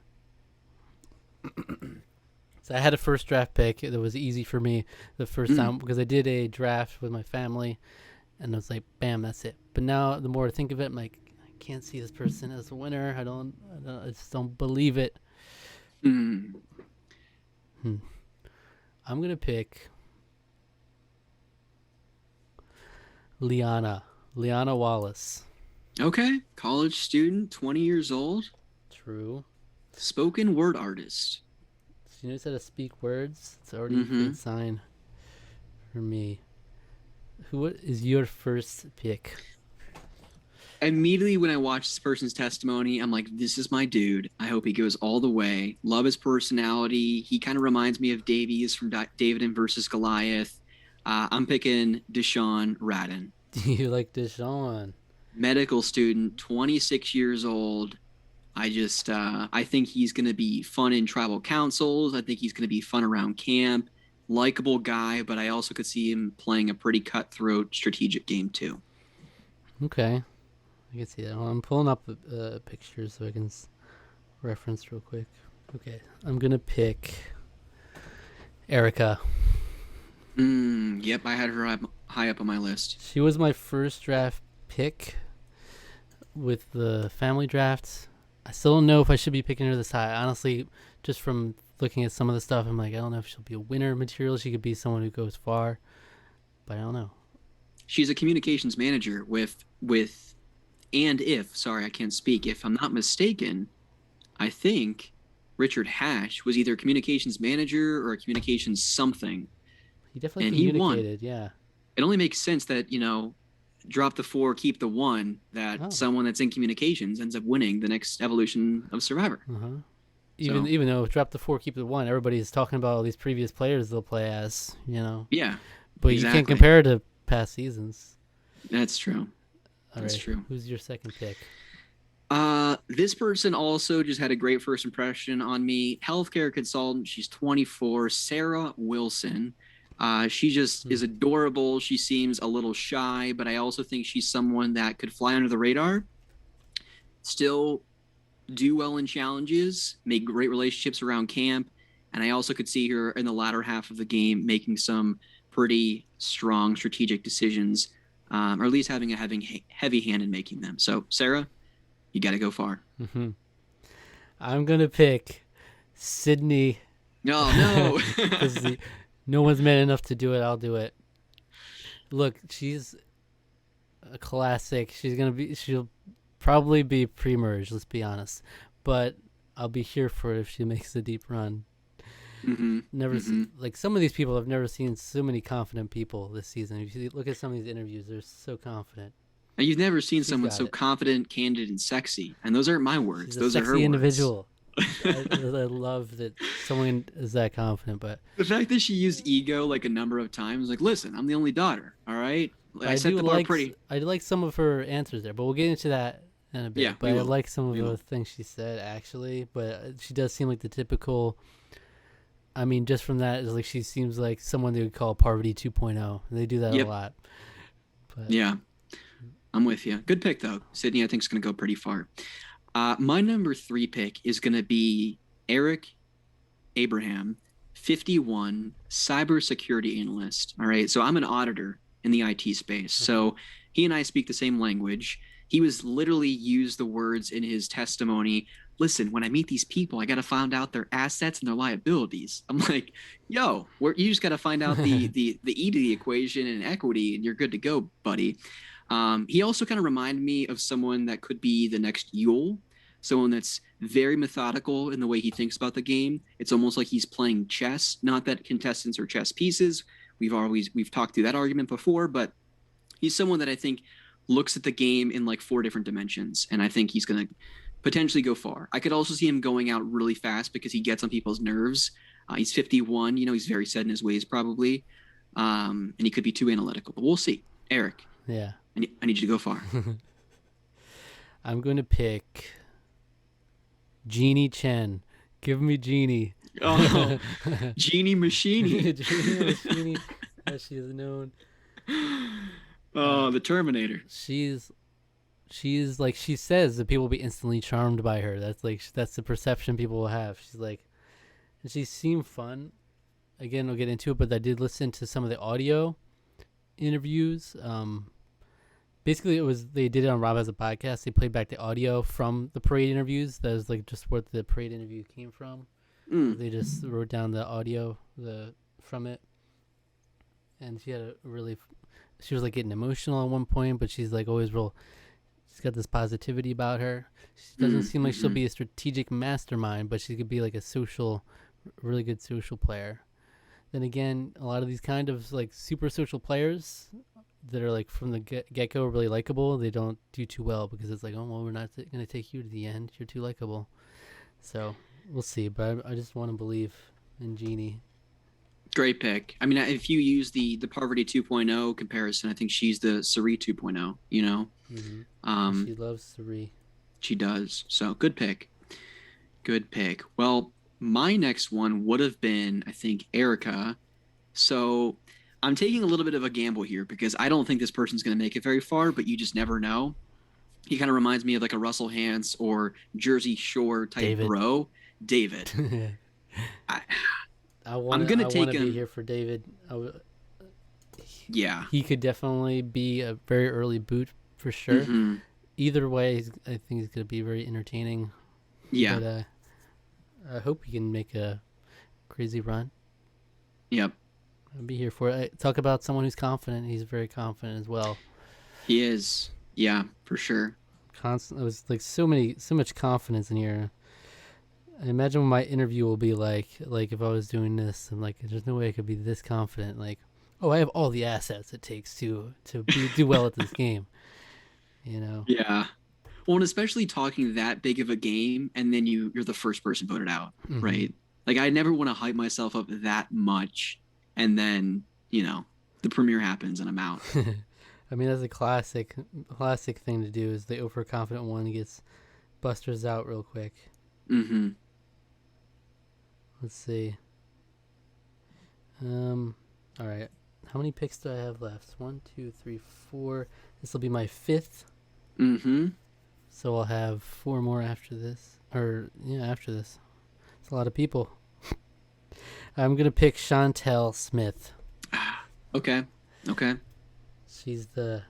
So I had a first draft pick. It was easy for me the first time because I did a draft with my family, and I was like, bam, that's it. But now the more I think of it, I'm like, I can't see this person as a winner. I just don't believe it. I'm gonna pick Lyanna Wallace. Okay, college student, 20 years old, True. spoken word artist. She knows how to speak words. It's already a good sign for me. Who is your first pick? Immediately when I watch this person's testimony, I'm like, this is my dude. I hope he goes all the way. Love his personality. He kind of reminds me of Davies from David and versus Goliath. I'm picking Deshaun Radin. Do you like Deshaun? Medical student, 26 years old. I think he's going to be fun in tribal councils. I think he's going to be fun around camp. Likeable guy, but I also could see him playing a pretty cutthroat strategic game too. Okay. I can see that. Well, I'm pulling up pictures so I can reference real quick. Okay. I'm going to pick Erica. Yep, I had her high up on my list. She was my first draft pick with the family drafts. I still don't know if I should be picking her this high. Honestly, just from looking at some of the stuff, I'm like, I don't know if she'll be a winner material. She could be someone who goes far, but I don't know. She's a communications manager I can't speak. If I'm not mistaken, I think Richard Hatch was either a communications manager or a communications something. He definitely communicated, yeah. It only makes sense that, drop the 4, keep the 1, that someone that's in communications ends up winning the next evolution of Survivor. Even though drop the 4, keep the 1, everybody's talking about all these previous players they'll play as, Yeah. But exactly. You can't compare it to past seasons. That's true. That's true. Who's your second pick? This person also just had a great first impression on me. Healthcare consultant. She's 24. Sarah Wilson. She just is adorable. She seems a little shy, but I also think she's someone that could fly under the radar, still do well in challenges, make great relationships around camp, and I also could see her in the latter half of the game making some pretty strong strategic decisions, or at least having a heavy hand in making them. So, Sarah, you got to go far. I'm going to pick Sydney. No. No one's man enough to do it. I'll do it. Look, she's a classic. She'll probably be pre-merge, let's be honest. But I'll be here for it if she makes a deep run. Like some of these people, I've never seen so many confident people this season. If you look at some of these interviews, they're so confident. Now, you've never seen someone so confident, candid, and sexy. And those aren't my words. Those are her words. Individual. I love that someone is that confident, but the fact that she used ego like a number of times, like, listen, I'm the only daughter, all right? I set the bar pretty. I like some of her answers there, but we'll get into that in a bit. Yeah, but I like some of the things she said, actually, but she does seem like the typical, I mean, just from that, is like she seems like someone they would call Parvati 2.0. They do that a lot. But, yeah, I'm with you. Good pick, though. Sydney, I think, is going to go pretty far. My number 3 pick is going to be Eric Abraham, 51, cybersecurity analyst. All right. So I'm an auditor in the IT space. So he and I speak the same language. He was literally used the words in his testimony. Listen, when I meet these people, I got to find out their assets and their liabilities. I'm like, yo, you just got to find out the E to the equation and equity, and you're good to go, buddy. He also kind of reminded me of someone that could be the next Yule, someone that's very methodical in the way he thinks about the game. It's almost like he's playing chess. Not that contestants are chess pieces. We've talked through that argument before, but he's someone that I think looks at the game in like 4 different dimensions, and I think he's going to potentially go far. I could also see him going out really fast because he gets on people's nerves. He's 51. He's very set in his ways probably, and he could be too analytical, but we'll see. Eric. Yeah. I need you to go far. I'm going to pick Jeannie Chen. Give me Jeannie. Oh, Jeannie Machini. Jeannie Machini, as she is known. Oh, the Terminator. She's like, she says that people will be instantly charmed by her. That's the perception people will have. She's like, and she seemed fun. Again, we'll get into it, but I did listen to some of the audio interviews. Basically, they did it on Rob Has a Podcast. They played back the audio from the parade interviews. That was like just what the parade interview came from. They just wrote down the audio from it, and she had a really she was like getting emotional at one point, but she's like always real. She's got this positivity about her. She doesn't seem like she'll be a strategic mastermind, but she could be like a really good social player. Then again, a lot of these kind of like super social players that are like from the get go really likable, they don't do too well because it's like, oh well, we're not going to take you to the end. You're too likable. So we'll see. But I just want to believe in Jeannie. Great pick. I mean, if you use the Parvati 2.0 comparison, I think she's the Suri 2.0. You know, She loves Suri. She does. So good pick. Good pick. Well, my next one would have been, I think, Erica. So I'm taking a little bit of a gamble here because I don't think this person's going to make it very far, but you just never know. He kind of reminds me of like a Russell Hantz or Jersey Shore type bro. David. I'm going to take him. Be here for David. Yeah. He could definitely be a very early boot for sure. Either way, I think he's going to be very entertaining. Yeah. But, I hope he can make a crazy run. Yep. I'll be here for it. Talk about someone who's confident. He's very confident as well. He is. Yeah, for sure. Constant. It was like so much confidence in here. I imagine what my interview will be like if I was doing this. I'm like, there's no way I could be this confident. Like, oh, I have all the assets it takes to do well at this game. You know? Yeah. Well, and especially talking that big of a game, and then you're the first person voted out, right? Like, I never want to hype myself up that much, and then the premiere happens and I'm out. I mean, that's a classic thing to do. Is the overconfident one gets busters out real quick. Let's see. All right. How many picks do I have left? 1, 2, 3, 4. This will be my 5th. So I'll have 4 more after this. After this. It's a lot of people. I'm going to pick Chantelle Smith. Okay. She's the...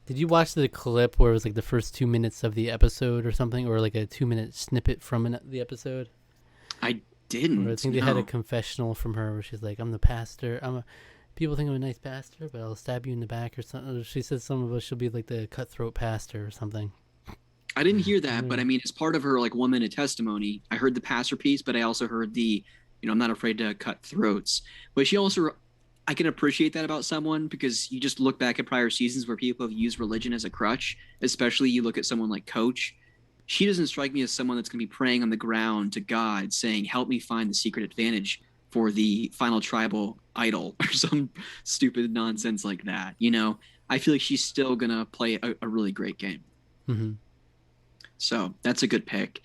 Did you watch the clip where it was like the first 2 minutes of the episode or something? Or like a 2-minute snippet from the episode? I didn't. Or I think they had a confessional from her where she's like, I'm the pastor. People think I'm a nice pastor, but I'll stab you in the back or something. Or she said some of us she'll be like the cutthroat pastor or something. I didn't hear that, but I mean, as part of her like 1-minute testimony, I heard the pastor piece, but I also heard the, I'm not afraid to cut throats. But she also, I can appreciate that about someone because you just look back at prior seasons where people have used religion as a crutch, especially you look at someone like Coach. She doesn't strike me as someone that's going to be praying on the ground to God saying, help me find the secret advantage for the final tribal idol or some stupid nonsense like that. I feel like she's still going to play a really great game. So that's a good pick.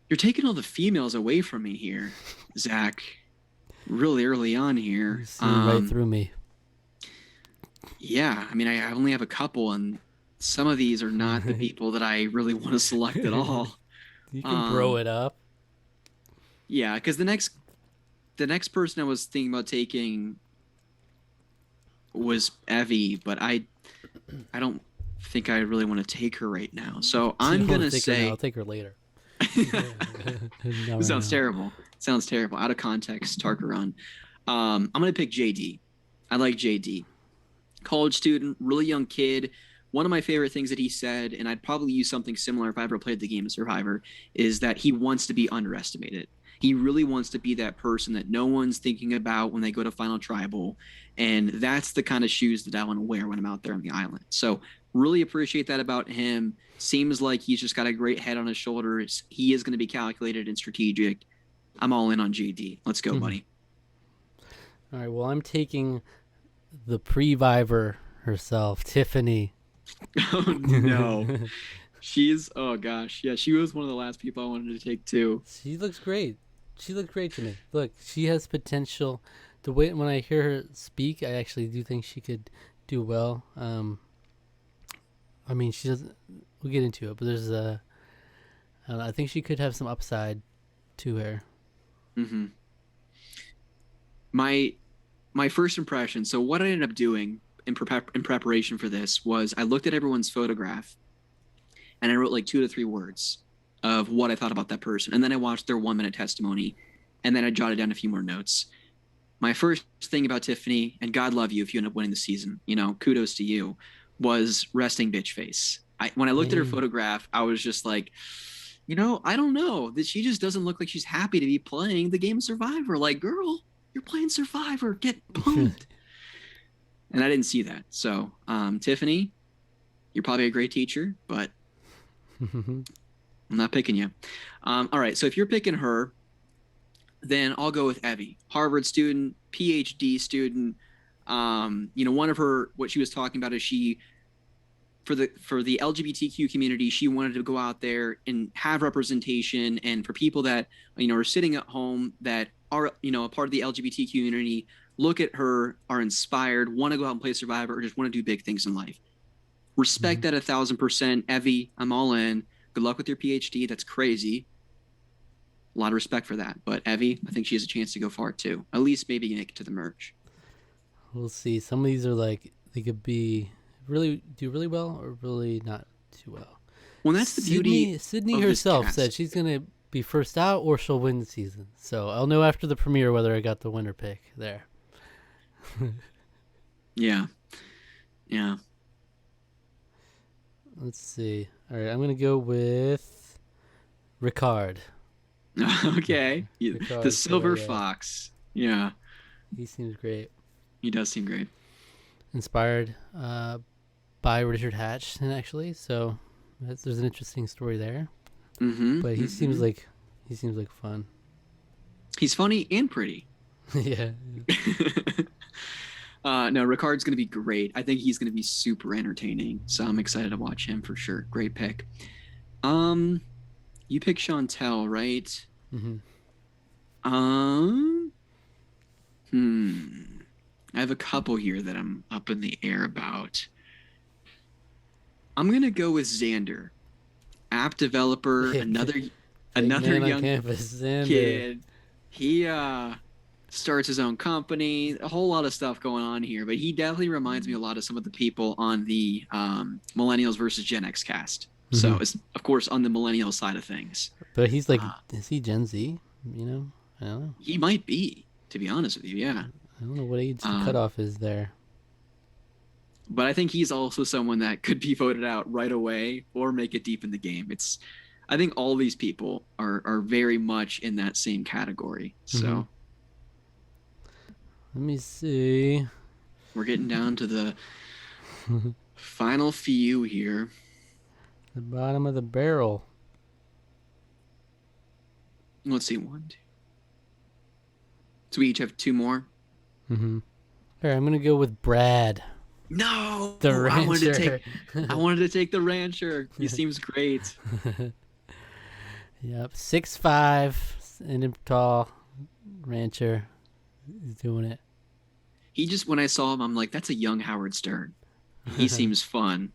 You're taking all the females away from me here, Zach, really early on here. You see right through me. Yeah. I mean, I only have a couple, and some of these are not the people that I really want to select at all. You can throw it up. Yeah, because the next person I was thinking about taking was Evie, but I don't think I really want to take her right now. So I'm gonna say I'll take her later. It sounds terrible. Sounds terrible. Out of context, Tarqaron. I'm gonna pick JD. I like JD. College student, really young kid. One of my favorite things that he said, and I'd probably use something similar if I ever played the game of Survivor, is that he wants to be underestimated. He really wants to be that person that no one's thinking about when they go to Final Tribal. And that's the kind of shoes that I want to wear when I'm out there on the island. So really appreciate that about him. Seems like he's just got a great head on his shoulders. He is going to be calculated and strategic. I'm all in on JD. Let's go, buddy. All right. Well, I'm taking the pre-Vivor herself, Tiffany. Oh, no. Oh, gosh. Yeah, she was one of the last people I wanted to take, too. She looks great. She looked great to me. Look, she has potential. The way when I hear her speak, I actually do think she could do well. I mean, she doesn't. We'll get into it, but there's I think she could have some upside to her. My first impression. So what I ended up doing in preparation for this was I looked at everyone's photograph, and I wrote like 2 to 3 words of what I thought about that person, and then I watched their 1-minute testimony, and then I jotted down a few more notes. my first thing about Tiffany, and God love you if you end up winning the season, kudos to you, was resting bitch face. When I looked at her photograph, I was just like, I don't know, that she just doesn't look like she's happy to be playing the game Survivor. Like, girl, you're playing Survivor, get pumped. And I didn't see that. So, Tiffany, you're probably a great teacher, but I'm not picking you. All right, so if you're picking her, then I'll go with Evie, Harvard student, PhD student. One of her, what she was talking about is for the LGBTQ community, she wanted to go out there and have representation, and for people that are sitting at home that are a part of the LGBT community, look at her, are inspired, want to go out and play Survivor, or just want to do big things in life. Respect that 1,000%, Evie. I'm all in. Good luck with your PhD. That's crazy. A lot of respect for that. But Evie, I think she has a chance to go far too. At least maybe make it to the merge. We'll see. Some of these are like, they could be do really well or really not too well. Well, that's the beauty. Sydney herself said she's going to be first out or she'll win the season. So I'll know after the premiere whether I got the winner pick there. Yeah. Let's see. All right, I'm going to go with Ricard. Okay. The Silver Fox. Yeah. He seems great. He does seem great. Inspired by Richard Hatch, actually. So there's an interesting story there. But he seems like fun. He's funny and pretty. Yeah. No, Ricard's going to be great. I think he's going to be super entertaining. So I'm excited to watch him for sure. Great pick. You pick Chantelle, right? I have a couple here that I'm up in the air about. I'm going to go with Xander. App developer, another young kid. He starts his own company, a whole lot of stuff going on here, but he definitely reminds me a lot of some of the people on the Millennials versus Gen X cast. So it's, of course, on the millennial side of things. But he's like, is he Gen Z? I don't know. He might be, to be honest with you, yeah. I don't know what age the cutoff is there. But I think he's also someone that could be voted out right away or make it deep in the game. I think all these people are very much in that same category. So let me see. We're getting down to the final few here. The bottom of the barrel. Let's see, 1, 2. So we each have 2 more. All right, I'm gonna go with Brad. No, the rancher. I wanted to take the rancher. He seems great. Yep, 6'5", and tall rancher. He's doing it. When I saw him, I'm like, that's a young Howard Stern. He seems fun.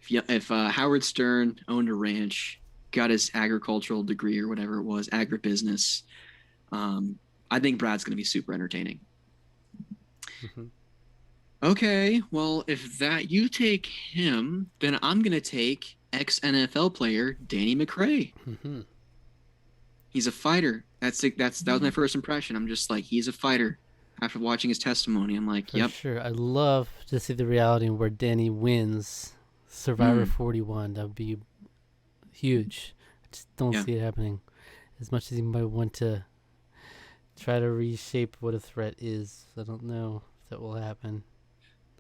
If Howard Stern owned a ranch, got his agricultural degree or whatever it was, agribusiness, I think Brad's going to be super entertaining. Okay, well, if you take him, then I'm going to take ex-NFL player Danny Mcrae. He's a fighter. That was my first impression. I'm just like, he's a fighter. After watching his testimony, I'm like, yep. Sure, I'd love to see the reality where Danny wins Survivor 41. That would be huge. I just don't see it happening. As much as he might want to try to reshape what a threat is, I don't know if that will happen.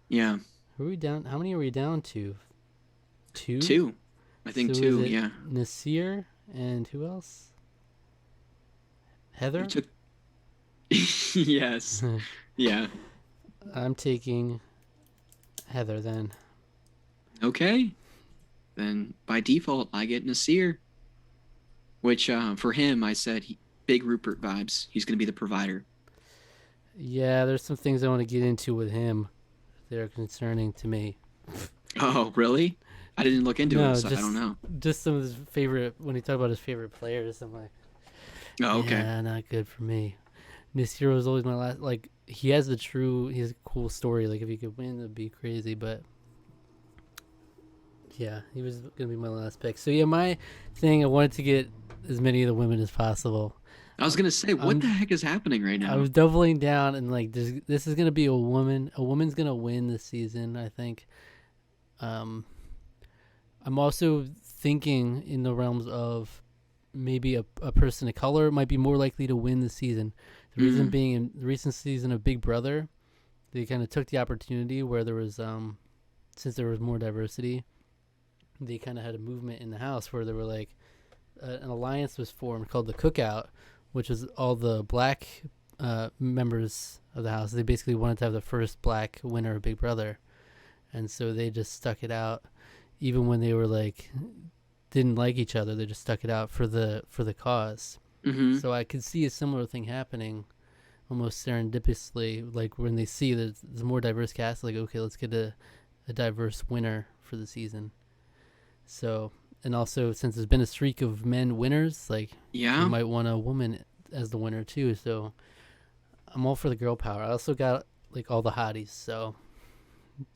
Yeah. Who are we down? How many are we down to? 2? 2. I think so 2, yeah. Nasir and who else? Heather? Yes. Yeah. I'm taking Heather then. Okay. Then by default, I get Nasir. Which for him, I said big Rupert vibes. He's going to be the provider. Yeah, there's some things I want to get into with him that are concerning to me. Oh, really? I didn't look into it, so I don't know. Just some of his favorite, when he talked about his favorite players, I'm like, oh, okay. Yeah, not good for me. Nasir was always my last, like, he has a cool story. Like, if he could win, it'd be crazy, but yeah, he was going to be my last pick. So, yeah, my thing, I wanted to get as many of the women as possible. I was gonna say, what the heck is happening right I now? was doubling down and like this is gonna be a woman. A woman's gonna win this season, I think. Um, I'm also thinking in the realms of maybe a person of color might be more likely to win the season. The reason being, in the recent season of Big Brother, they kind of took the opportunity where there was since there was more diversity, they kind of had a movement in the house where they were like an alliance was formed called the Cookout, which was all the black members of the house. They basically wanted to have the first black winner of Big Brother, and so they just stuck it out, even when they were like didn't like each other. They just stuck it out for the cause. So I could see a similar thing happening, almost serendipitously, like when they see that there's a more diverse cast, like okay, let's get a diverse winner for the season. So, and also since there's been a streak of men winners, like you might want a woman as the winner too. So I'm all for the girl power. I also got like all the hotties. So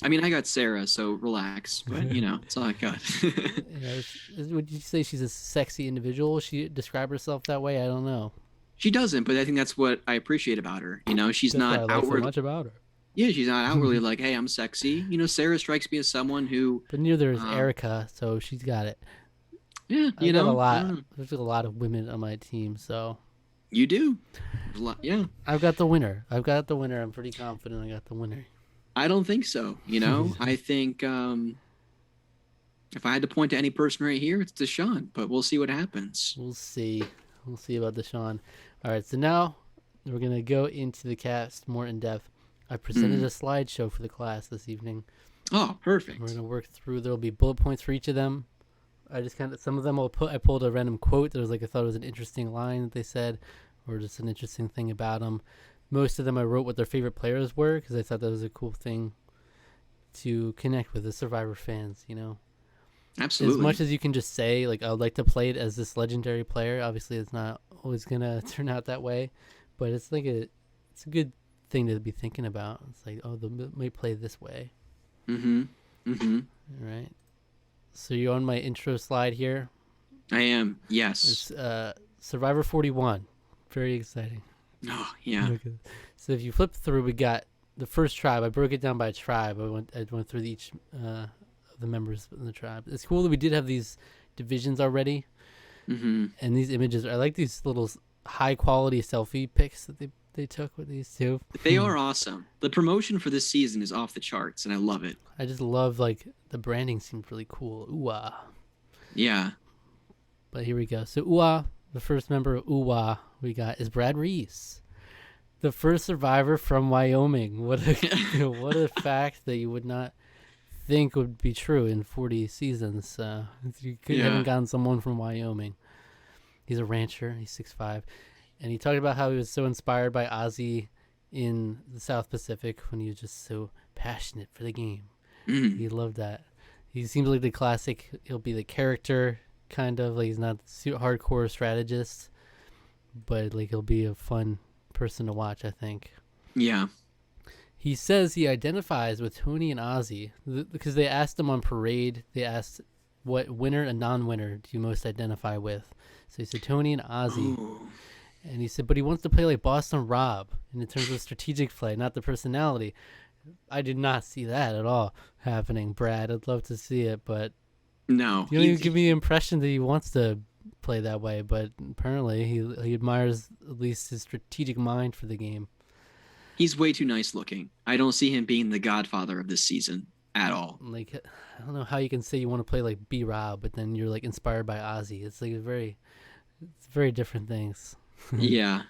I mean, I got Sarah, so relax. But it's all I got. Would you say she's a sexy individual? She describe herself that way? I don't know. She doesn't, but I think that's what I appreciate about her. She's That's not what I like outward. so much about her. Yeah, she's not outwardly like, hey, I'm sexy. Sarah strikes me as someone who. But neither is Erica, so she's got it. Yeah, Got a lot. There's a lot of women on my team, so. You do. Yeah. I've got the winner. I'm pretty confident I got the winner. I don't think so. I think if I had to point to any person right here, it's Deshaun. But we'll see what happens. We'll see about Deshaun. All right, so now we're going to go into the cast more in depth. I presented a slideshow for the class this evening. Oh, perfect. We're going to work through. There will be bullet points for each of them. Some of them I pulled a random quote. There was I thought it was an interesting line that they said, or just an interesting thing about them. Most of them I wrote what their favorite players were because I thought that was a cool thing to connect with the Survivor fans, Absolutely. As much as you can just say, like, I would like to play it as this legendary player, obviously it's not always going to turn out that way, but it's like it's a good thing to be thinking about. It's like, oh, they might play this way. All right. So you're on my intro slide here? I am, yes. It's Survivor 41. Very exciting. Oh, yeah. So if you flip through, we got the first tribe. I broke it down by tribe. I went through each of the members of the tribe. It's cool that we did have these divisions already. And these images, I like these little high quality selfie pics that they took with these two. They are awesome. The promotion for this season is off the charts, and I love it. I just love, like, the branding seemed really cool. Ooh-ah. Yeah. But here we go. So ooh-ah, the first member of ooh-ah we got is Brad Reese, the first survivor from Wyoming. What a fact that you would not think would be true in 40 seasons. You haven't gotten someone from Wyoming. He's a rancher. He's 6'5". And he talked about how he was so inspired by Ozzy in the South Pacific when he was just so passionate for the game. He loved that. He seems like the classic, he'll be the character, kind of. Like, he's not a hardcore strategist, but like he'll be a fun person to watch, I think. Yeah. He says he identifies with Tony and Ozzy because they asked him on Parade, they asked what winner and non-winner do you most identify with. So he said Tony and Ozzy. Ooh. And he said, but he wants to play like Boston Rob in terms of strategic play, not the personality. I did not see that at all happening, Brad. I'd love to see it, but no, you don't even give me the impression that he wants to play that way. But apparently, he admires at least his strategic mind for the game. He's way too nice looking. I don't see him being the godfather of this season at all. Like, I don't know how you can say you want to play like B-Rob, but then you're like inspired by Ozzy. It's like it's very different things. Yeah.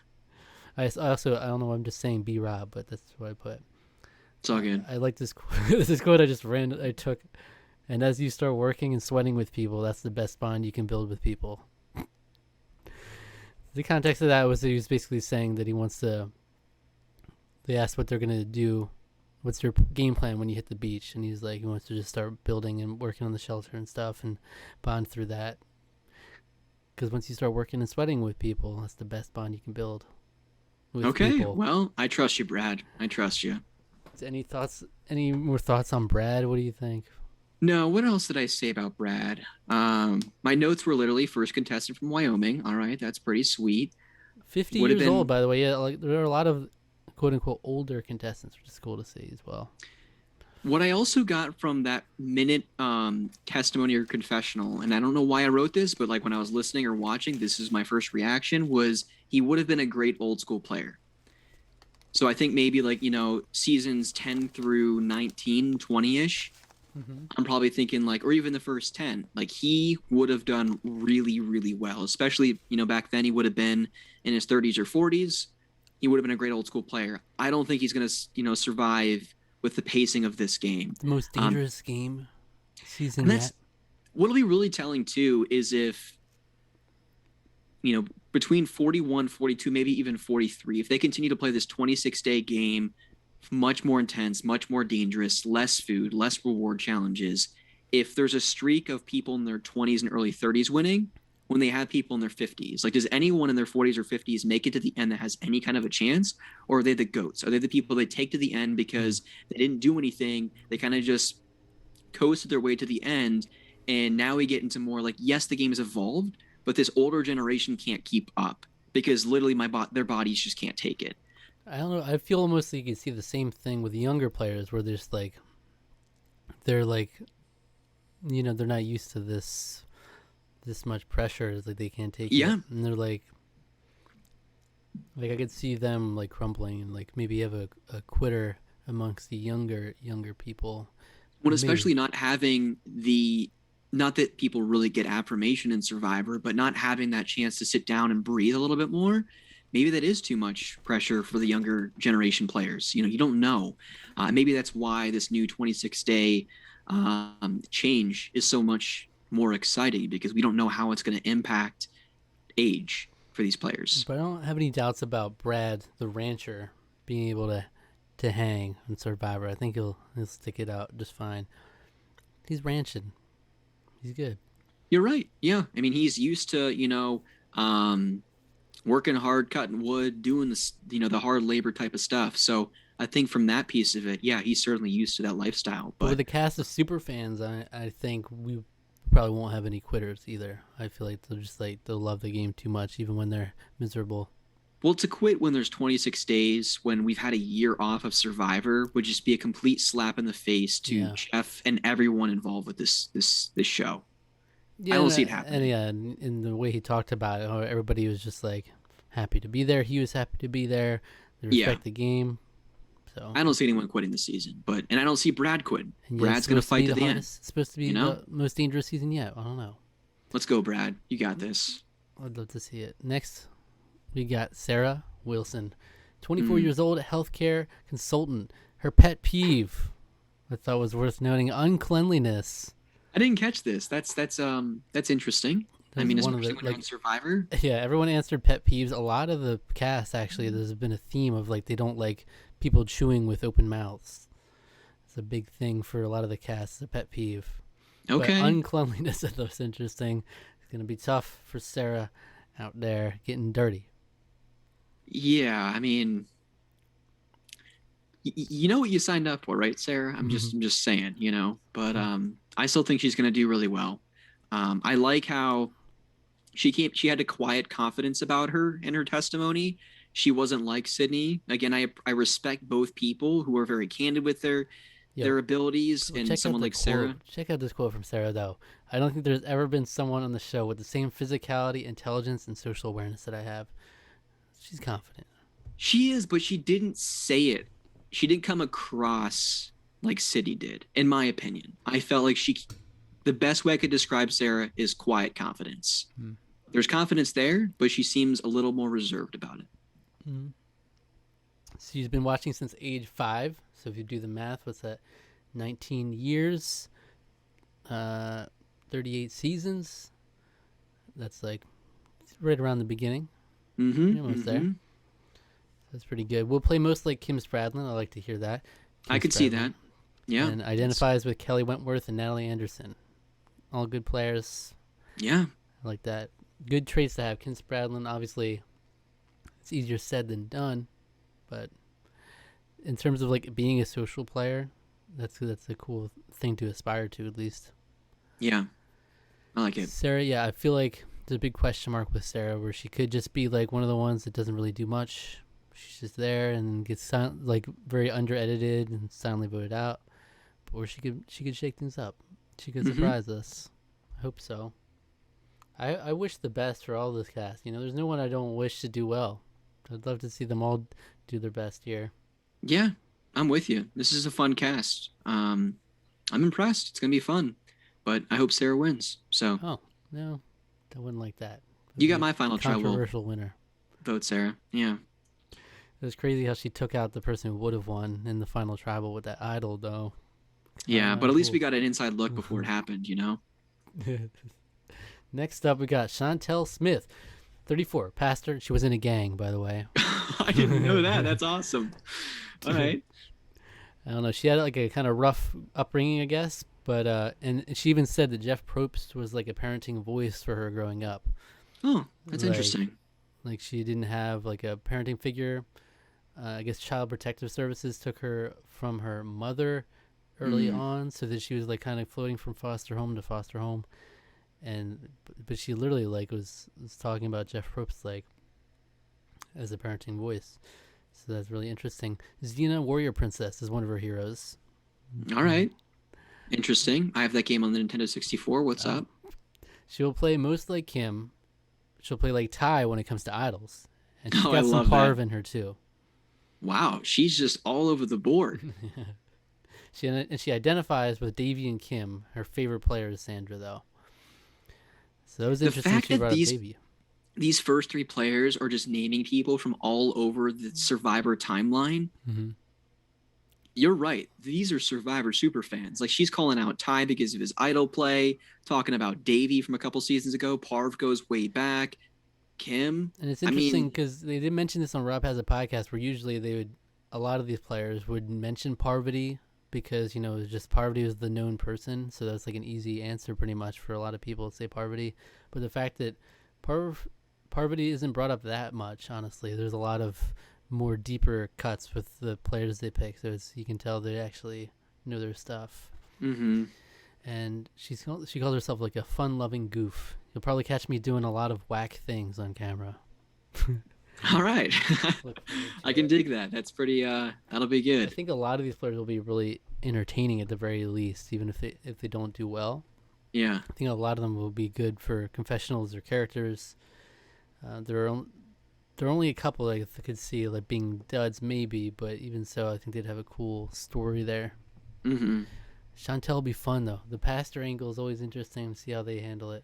I don't know. I'm just saying B-Rob, but that's what I put. It's all good. I like this quote. This quote I took. And as you start working and sweating with people, that's the best bond you can build with people. The context of that was that he was basically saying that he wants to. They asked what they're gonna do. What's your game plan when you hit the beach? And he's like, he wants to just start building and working on the shelter and stuff and bond through that. Because once you start working and sweating with people, that's the best bond you can build with people. Well, I trust you, Brad. I trust you. Any thoughts? Any more thoughts on Brad? What do you think? No, what else did I say about Brad? My notes were literally first contestant from Wyoming. All right, that's pretty sweet. 50 would have years been old, by the way. Yeah, like there are a lot of quote unquote older contestants, which is cool to see as well. what I also got from that minute testimony or confessional, and I don't know why I wrote this, but like when I was listening or watching, this is my first reaction, was he would have been a great old school player. So I think maybe like, seasons 10 through 19, 20-ish, I'm probably thinking like, or even the first 10, like he would have done really, really well, especially, back then he would have been in his 30s or 40s. He would have been a great old school player. I don't think he's going to, survive with the pacing of this game. The most dangerous game season And that's yet. what'll be really telling too is if, between 41, 42, maybe even 43, if they continue to play this 26-day game, much more intense, much more dangerous, less food, less reward challenges. If there's a streak of people in their 20s and early 30s winning, when they have people in their 50s, like does anyone in their 40s or 50s make it to the end that has any kind of a chance? Or are they the goats? Are they the people they take to the end because they didn't do anything? They kind of just coasted their way to the end. And now we get into more like, yes, the game has evolved, but this older generation can't keep up because literally their bodies just can't take it. I don't know. I feel almost like you can see the same thing with the younger players where they're not used to this much pressure. It's like they can't take it. And they're like I could see them like crumbling and like maybe have a quitter amongst the younger people. Well, especially not having not that people really get affirmation in Survivor, but not having that chance to sit down and breathe a little bit more. Maybe that is too much pressure for the younger generation players. You don't know. Maybe that's why this new 26-day change is so much more exciting because we don't know how it's going to impact age for these players. But I don't have any doubts about Brad, the rancher, being able to hang on Survivor. I think he'll stick it out just fine. He's ranching. He's good. You're right. Yeah. I mean, he's used to, working hard, cutting wood, doing this, the hard labor type of stuff. So I think from that piece of it, yeah, he's certainly used to that lifestyle. But with the cast of super fans, I think we probably won't have any quitters either. I feel like they'll love the game too much, even when they're miserable. Well, to quit when there's 26 days, when we've had a year off of Survivor, would just be a complete slap in the face to Jeff and everyone involved with this show. Yeah, I don't see it happening. And in the way he talked about it, everybody was just like happy to be there. He was happy to be there. They respect the game. So I don't see anyone quitting this season, and I don't see Brad quitting. Brad's going to fight to the end. It's supposed to be the most dangerous season yet. I don't know. Let's go, Brad. You got this. I'd love to see it. Next, we got Sarah Wilson, 24 years old, healthcare consultant. Her pet peeve, I thought was worth noting, uncleanliness. I didn't catch this. That's interesting. I mean, especially when you're on Survivor. Yeah, everyone answered pet peeves. A lot of the cast, actually, there's been a theme of like they don't like people chewing with open mouths. It's a big thing for a lot of the cast. It's a pet peeve. Okay. But uncleanliness, I thought was interesting. It's going to be tough for Sarah out there getting dirty. Yeah, I mean, you know what you signed up for, right, Sarah? I'm just saying, But I still think she's going to do really well. I like how she had a quiet confidence about her in her testimony. She wasn't like Sydney. Again, I respect both people who are very candid with their abilities, and someone like Sarah. Check out this quote from Sarah, though. I don't think there's ever been someone on the show with the same physicality, intelligence, and social awareness that I have. She's confident. She is, but she didn't say it. She didn't come across like Sydney did, in my opinion. I felt like the best way I could describe Sarah is quiet confidence. There's confidence there, but she seems a little more reserved about it. She's been watching since age 5. So if you do the math, what's that? 19 years, 38 seasons. That's like right around the beginning. Almost there. That's pretty good. We'll play most like Kim Spradlin. I like to hear that. I could see that. Yeah. And identifies with Kelly Wentworth and Natalie Anderson. All good players. Yeah. I like that. Good traits to have. Kim Spradlin, obviously, it's easier said than done. But in terms of like being a social player, that's a cool thing to aspire to, at least. Yeah. I like it. Sarah, I feel like a big question mark with Sarah, where she could just be like one of the ones that doesn't really do much. She's just there and gets like very under edited and silently voted out. Or she could shake things up. She could surprise us. I hope so. I wish the best for all this cast. There's no one I don't wish to do well. I'd love to see them all do their best here. Yeah, I'm with you. This is a fun cast. I'm impressed. It's gonna be fun, but I hope Sarah wins. So. Oh no, I wouldn't like that. You got my final controversial winner. Vote Sarah. Yeah. It was crazy how she took out the person who would have won in the final tribal with that idol, though. Yeah, but at least we got an inside look before it happened, Next up, we got Chantelle Smith, 34, pastor. She was in a gang, by the way. I didn't know that. That's awesome. All right. I don't know. She had like a kind of rough upbringing, I guess. But and she even said that Jeff Probst was like a parenting voice for her growing up. Oh, that's interesting. Like she didn't have like a parenting figure. I guess Child Protective Services took her from her mother early on, so that she was like kind of floating from foster home to foster home. But she literally like was talking about Jeff Probst like as a parenting voice. So that's really interesting. Xena, Warrior Princess, is one of her heroes. All right. Interesting. I have that game on the Nintendo 64. What's up? She'll play most like Kim. She'll play like Ty when it comes to idols. And she's got I some love Parv that. in her too. Wow, she's just all over the board. She identifies with Davy and Kim. Her favorite player is Sandra, though. So that was interesting. The fact she that brought up Davy. These first three players are just naming people from all over the Survivor timeline. Mm-hmm. You're right. These are Survivor super fans. Like she's calling out Ty because of his idol play, talking about Davy from a couple seasons ago. Parv goes way back. Kim. And it's interesting because they did mention this on Rob Has a Podcast, where usually a lot of these players would mention Parvati because, it's just Parvati was the known person. So that's like an easy answer pretty much for a lot of people to say Parvati. But the fact that Parvati isn't brought up that much, honestly. There's a lot of more deeper cuts with the players they pick. So you can tell they actually know their stuff. Mm-hmm. And she calls herself like a fun-loving goof. You'll probably catch me doing a lot of whack things on camera. All right. I can dig that. That's pretty, that'll be good. I think a lot of these players will be really entertaining at the very least, even if they don't do well. Yeah. I think a lot of them will be good for confessionals or characters. There are only a couple I could see like being duds maybe, but even so, I think they'd have a cool story there. Mm-hmm. Chantel will be fun though. The pastor angle is always interesting to see how they handle it.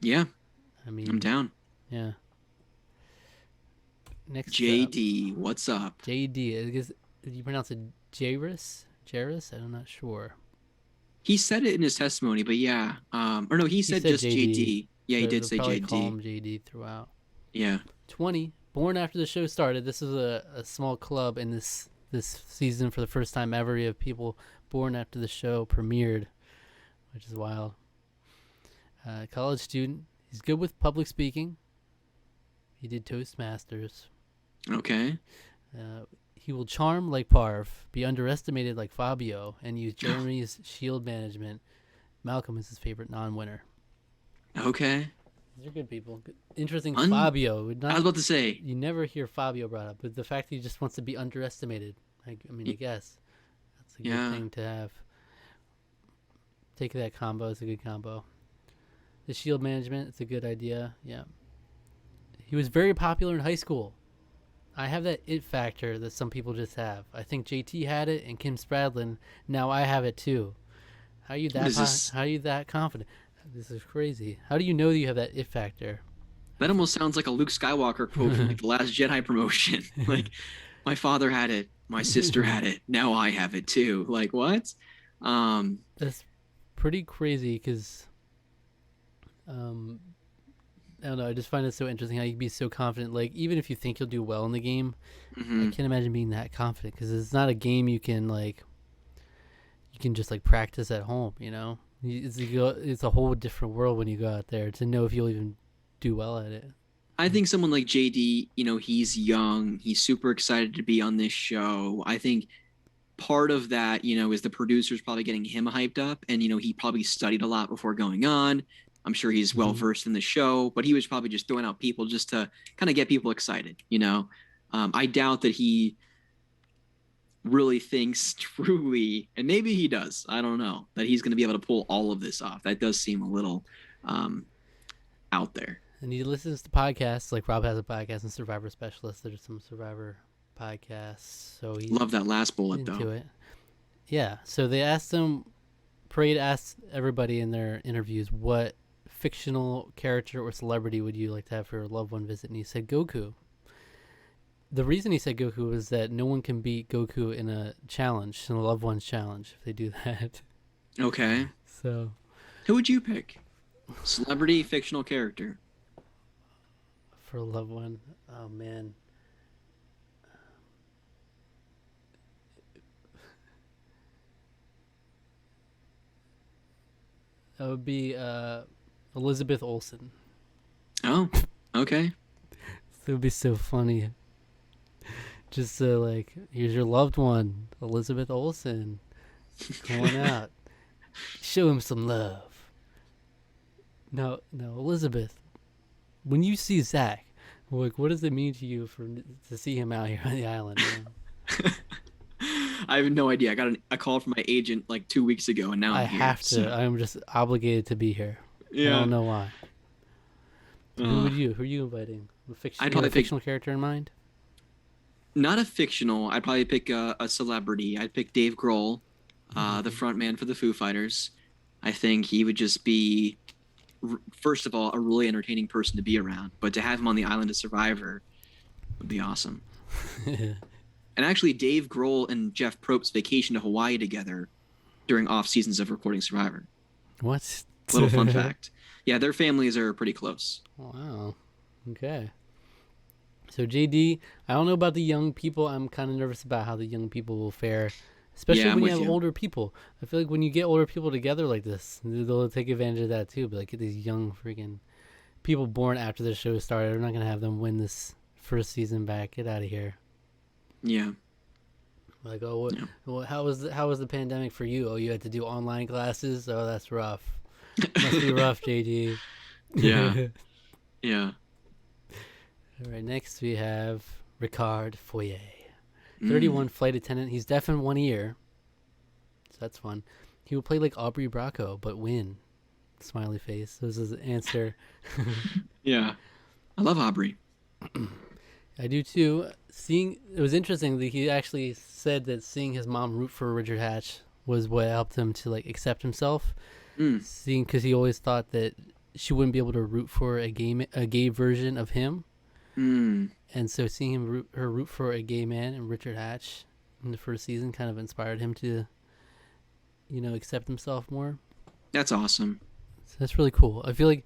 Yeah. I mean, I'm down. Yeah. Next JD, what's up? JD, I guess, did you pronounce it Jairus? Jairus? I'm not sure. He said it in his testimony, but yeah. Or no, he said just JD. Yeah, he did say JD. Call him JD throughout. Yeah. 20, born after the show started. This is a small club in this season for the first time ever. You have people born after the show premiered, which is wild. College student. He's good with public speaking. He did Toastmasters. Okay. He will charm like Parv, be underestimated like Fabio, and use Jeremy's shield management. Malcolm is his favorite non-winner. Okay. These are good people. Interesting. Fabio. I was about to say. You never hear Fabio brought up, but the fact that he just wants to be underestimated. I guess that's a good thing to have. Take that combo. It's a good combo. The shield management, it's a good idea. Yeah. He was very popular in high school. I have that it factor that some people just have. I think JT had it and Kim Spradlin. Now I have it too. How are you that confident? This is crazy. How do you know that you have that it factor? That almost sounds like a Luke Skywalker quote from like the Last Jedi promotion. Like, my father had it, my sister had it, now I have it too. Like, what? That's pretty crazy because, I don't know. I just find it so interesting how you can be so confident. Like, even if you think you'll do well in the game, I can't imagine being that confident because it's not a game you can just like practice at home. It's a whole different world when you go out there to know if you'll even do well at it. I think someone like JD, he's young. He's super excited to be on this show. I think part of that, is the producers probably getting him hyped up. And, he probably studied a lot before going on. I'm sure he's well versed in the show, but he was probably just throwing out people just to kind of get people excited. I doubt that he really thinks truly, and maybe he does, I don't know, that he's going to be able to pull all of this off. That does seem a little out there. And he listens to podcasts, like Rob has a podcast and Survivor Specialist. There's some Survivor podcasts, so he love that last bullet into though. it. Yeah, so they asked him, Parade asked everybody in their interviews, what fictional character or celebrity would you like to have for your loved one visit? And he said Goku. The reason he said Goku was that no one can beat Goku in a challenge, in a loved one's challenge, if they do that. Okay. So, who would you pick? Celebrity, fictional character. For a loved one, oh man. That would be Elizabeth Olsen. Oh, okay. It would be so funny. Just like, here's your loved one, Elizabeth Olsen, going out. Show him some love. No, Elizabeth. When you see Zach, like, what does it mean to you to see him out here on the island? I have no idea. I got a call from my agent like 2 weeks ago, and now I'm here. I have to. So. I'm just obligated to be here. Yeah. I don't know why. Who are you inviting? I'd probably a fictional character in mind? Not a fictional. I'd probably pick a celebrity. I'd pick Dave Grohl, the front man for the Foo Fighters. I think he would just be, first of all, a really entertaining person to be around. But to have him on the island of Survivor would be awesome. And actually, Dave Grohl and Jeff Probst vacation to Hawaii together during off seasons of recording Survivor. What? Little fun fact. Yeah, their families are pretty close. Wow. Okay. So JD, I don't know about the young people. I'm kind of nervous about how the young people will fare, especially when you have older people. I feel like when you get older people together like this, they'll take advantage of that too. But like, get these young freaking people born after the show started. We're not gonna have them win this first season back. Get out of here. Yeah. Like, how was the pandemic for you? Oh, you had to do online classes. Oh, that's rough. Must be rough, JD. Yeah. Yeah. All right, next we have Ricard Foyer, 31 flight attendant. He's deaf in one ear, so that's fun. He will play like Aubrey Bracco, but win. Smiley face. This is his answer. Yeah, I love Aubrey. I do too. It was interesting that he actually said that seeing his mom root for Richard Hatch was what helped him to like accept himself. Because he always thought that she wouldn't be able to root for a gay version of him. And so seeing him root for a gay man and Richard Hatch in the first season kind of inspired him to, accept himself more. That's awesome. So that's really cool. I feel like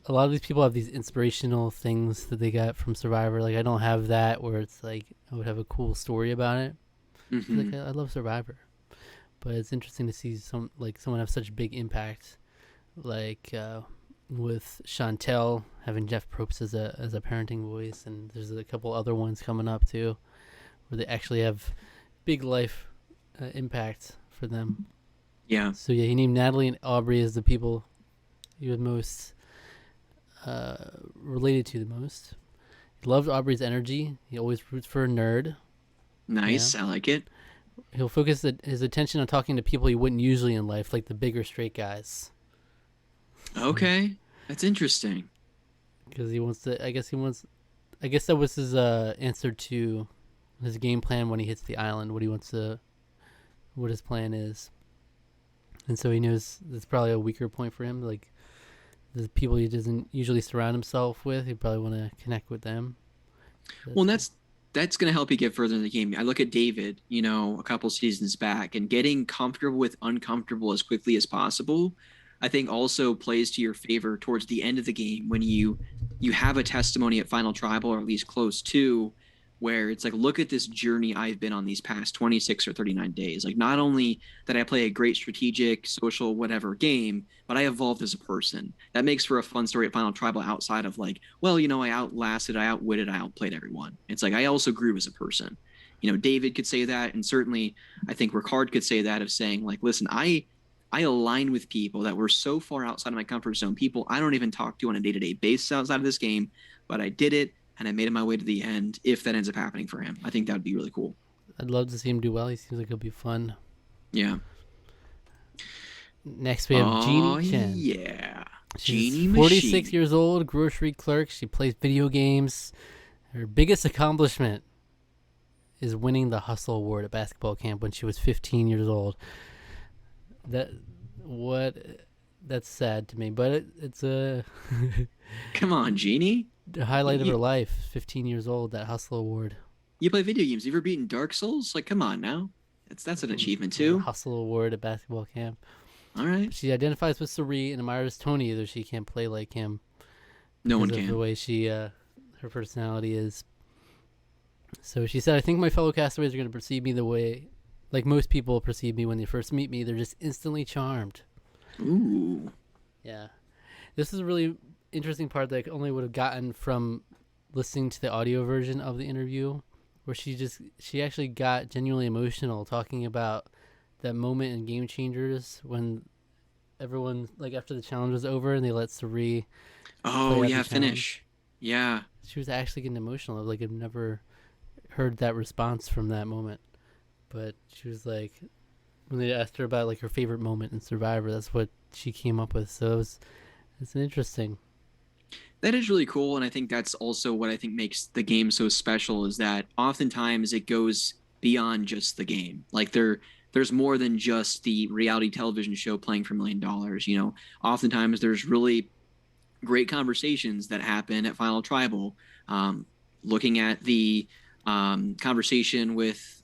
a lot of these people have these inspirational things that they got from Survivor. Like, I don't have that where it's like I would have a cool story about it. Like, I love Survivor, but it's interesting to see someone have such big impact, like with Chantel having Jeff Probst as a parenting voice, and there's a couple other ones coming up too, where they actually have big life impact for them. Yeah. So yeah, he named Natalie and Aubrey as the people he was most related to the most. He loved Aubrey's energy. He always roots for a nerd. Nice. Yeah. I like it. He'll focus his attention on talking to people he wouldn't usually in life, like the bigger straight guys. Okay. That's interesting. Because I guess that was his answer to his game plan when he hits the island, what his plan is. And so he knows that's probably a weaker point for him. Like, the people he doesn't usually surround himself with, he probably want to connect with them. Well, that's going to help you get further in the game. I look at David, a couple seasons back, and getting comfortable with uncomfortable as quickly as possible, I think also plays to your favor towards the end of the game when you have a testimony at Final Tribal, or at least close to, where it's like, look at this journey I've been on these past 26 or 39 days. Like, not only that I play a great strategic, social, whatever game, but I evolved as a person. That makes for a fun story at Final Tribal outside of like, well, I outlasted, I outwitted, I outplayed everyone. It's like, I also grew as a person. David could say that. And certainly I think Ricard could say that, of saying like, listen, I I aligned with people that were so far outside of my comfort zone, people I don't even talk to on a day-to-day basis outside of this game, but I did it and I made it my way to the end if that ends up happening for him. I think that would be really cool. I'd love to see him do well. He seems like he'll be fun. Yeah. Next, we have Jeannie Chen. Yeah. She's Jeannie 46 Machine. years old, grocery clerk. She plays video games. Her biggest accomplishment is winning the Hustle Award at basketball camp when she was 15 years old. That's sad to me, but it's a Come on, Jeannie. the highlight of her life. 15 years old, that Hustle Award. You play video games. You ever beaten Dark Souls? Like, come on now. That's an achievement too. Hustle Award at basketball camp. All right. She identifies with Suri and admires Tony, though she can't play like him. No one because of can. the way she, her personality is. So she said, I think my fellow castaways are going to perceive me the way, like most people perceive me when they first meet me. They're just instantly charmed. Ooh. Yeah. This is a really interesting part that I only would have gotten from listening to the audio version of the interview, where she actually got genuinely emotional talking about that moment in Game Changers when everyone, like after the challenge was over and they let Suri Oh, play out yeah, the challenge. finish. Yeah. She was actually getting emotional. Like, I've never heard that response from that moment. But she was like, when they asked her about like her favorite moment in Survivor, that's what she came up with. So it's interesting. That is really cool, and I think that's also what I think makes the game so special is that oftentimes it goes beyond just the game. Like there's more than just the reality television show playing for $1 million. You know, oftentimes there's really great conversations that happen at Final Tribal. Looking at the conversation with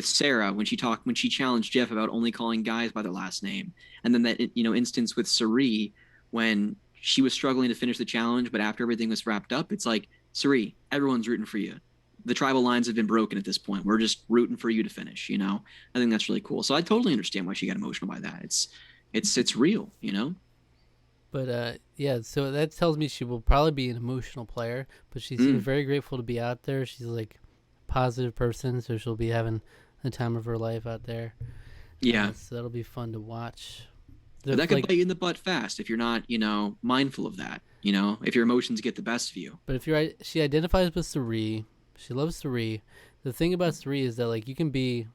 Sarah when she challenged Jeff about only calling guys by their last name, and then that instance with Suri when she was struggling to finish the challenge, but after everything was wrapped up, it's like, Suri, everyone's rooting for you. The tribal lines have been broken at this point. We're just rooting for you to finish. I think that's really cool. So I totally understand why she got emotional by that. It's real. But yeah, so that tells me she will probably be an emotional player, but she seems very grateful to be out there. She's like a positive person, so she'll be having the time of her life out there. Yeah. So that'll be fun to watch. But that could bite you in the butt fast if you're not, mindful of that. If your emotions get the best of you. But if she identifies with Suri, she loves Suri. The thing about Suri is that like you can be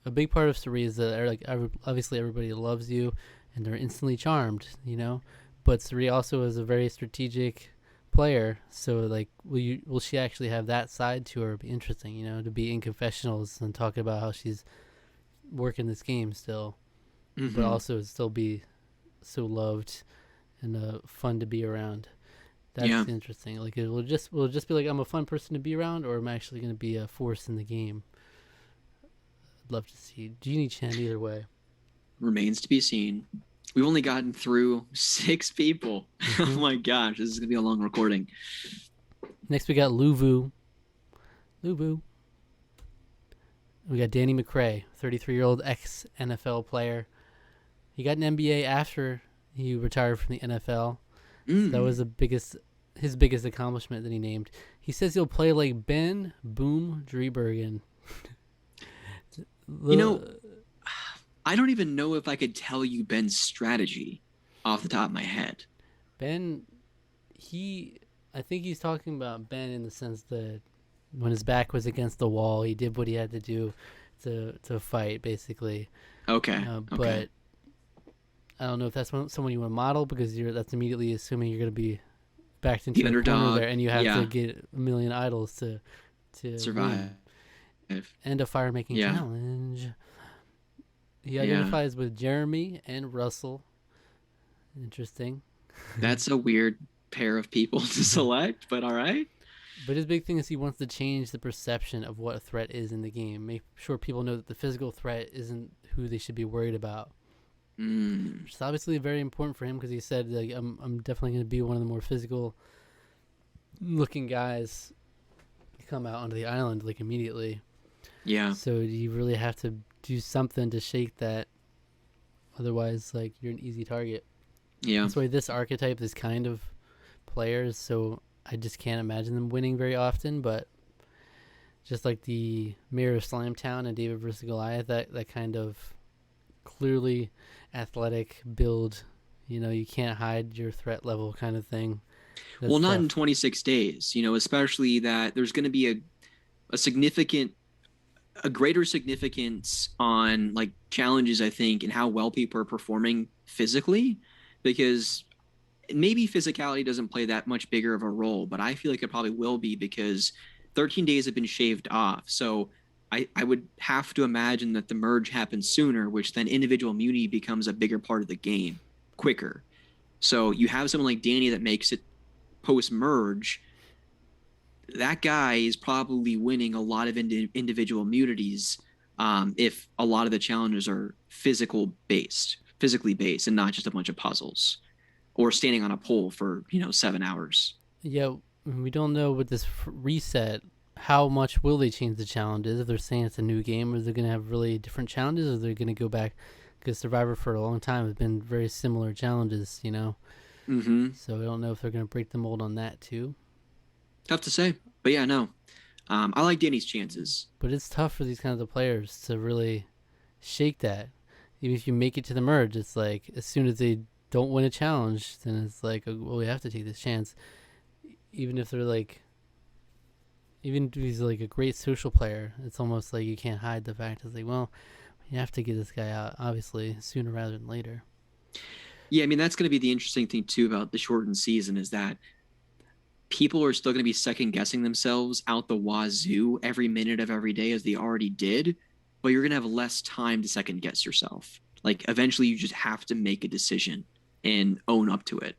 a big part of Suri is that like obviously everybody loves you and they're instantly charmed, But Suri also is a very strategic player, so like will she actually have that side to her? It'd be interesting, to be in confessionals and talking about how she's working this game still. Mm-hmm. But also still be so loved and fun to be around. That's interesting. Like will it just be like I'm a fun person to be around, or am I actually going to be a force in the game? I'd love to see Jeannie Chen either way. Remains to be seen. We've only gotten through 6 people. Oh my gosh, this is going to be a long recording. Next we got Luvu. We got Danny Mcrae, 33-year-old ex-NFL player. He got an MBA after he retired from the NFL. So that was his biggest accomplishment that he named. He says he'll play like Ben Boom Driebergen. I don't even know if I could tell you Ben's strategy off the top of my head. Ben, I think he's talking about Ben in the sense that when his back was against the wall, he did what he had to do to fight, basically. Okay. But I don't know if that's someone you want to model, because that's immediately assuming you're going to be backed into the a underdog corner there, and you have to get a million idols to survive win. And a fire making challenge. He identifies with Jeremy and Russell. Interesting. That's a weird pair of people to select, but all right. But his big thing is he wants to change the perception of what a threat is in the game. Make sure people know that the physical threat isn't who they should be worried about. Which is obviously very important for him, because he said, like, I'm definitely going to be one of the more physical looking guys to come out onto the island, like, immediately. Yeah. So you really have to do something to shake that. Otherwise, like, you're an easy target. Yeah. That's why this archetype, this kind of players, so I just can't imagine them winning very often. But just like the Mayor of Slamtown and David versus Goliath, that kind of clearly athletic build. You can't hide your threat level kind of thing. That's Well, not tough. in 26 days, especially that there's going to be a significant, a greater significance on like challenges, I think, and how well people are performing physically, because maybe physicality doesn't play that much bigger of a role, but I feel like it probably will be because 13 days have been shaved off. So I would have to imagine that the merge happens sooner, which then individual immunity becomes a bigger part of the game quicker. So you have someone like Danny that makes it post merge. That guy is probably winning a lot of individual immunities if a lot of the challenges are physically based, and not just a bunch of puzzles or standing on a pole for 7 hours. Yeah, we don't know with this reset how much will they change the challenges. If they're saying it's a new game, or they're going to have really different challenges, or they're going to go back, because Survivor for a long time has been very similar challenges. Mm-hmm. So I don't know if they're going to break the mold on that too. Tough to say, but yeah, no. I like Danny's chances. But it's tough for these kinds of players to really shake that. Even if you make it to the merge, it's like as soon as they don't win a challenge, then it's like, well, we have to take this chance. Even if they're like, even if he's like a great social player, it's almost like you can't hide the fact. It's like, well, you have to get this guy out, obviously, sooner rather than later. Yeah, I mean, that's going to be the interesting thing too about the shortened season, is that people are still going to be second guessing themselves out the wazoo every minute of every day, as they already did, but you're going to have less time to second guess yourself. Like eventually you just have to make a decision and own up to it.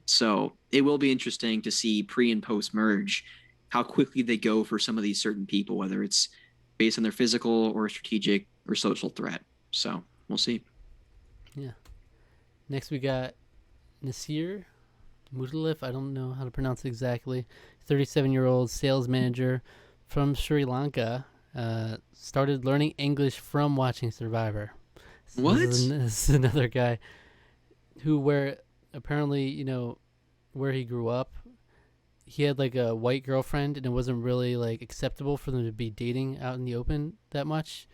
So it will be interesting to see pre and post merge how quickly they go for some of these certain people, whether it's based on their physical or strategic or social threat. So we'll see. Yeah. Next we got Nasir Mutalif. I don't know how to pronounce it exactly. 37-year-old sales manager from Sri Lanka. Started learning English from watching Survivor. So What? This is another guy where apparently, where he grew up, he had like a white girlfriend, and it wasn't really like acceptable for them to be dating out in the open that much.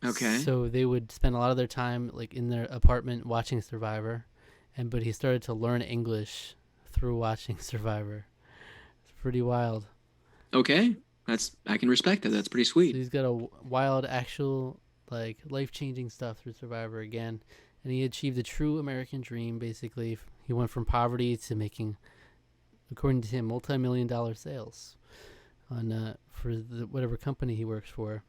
Okay. So they would spend a lot of their time like in their apartment watching Survivor, but he started to learn English through watching Survivor. It's pretty wild. Okay. I can respect that. That's pretty sweet. So he's got a wild, actual, like life-changing stuff through Survivor again, and he achieved a true American dream. Basically, he went from poverty to making, according to him, multi-million-dollar sales on for whatever company he works for.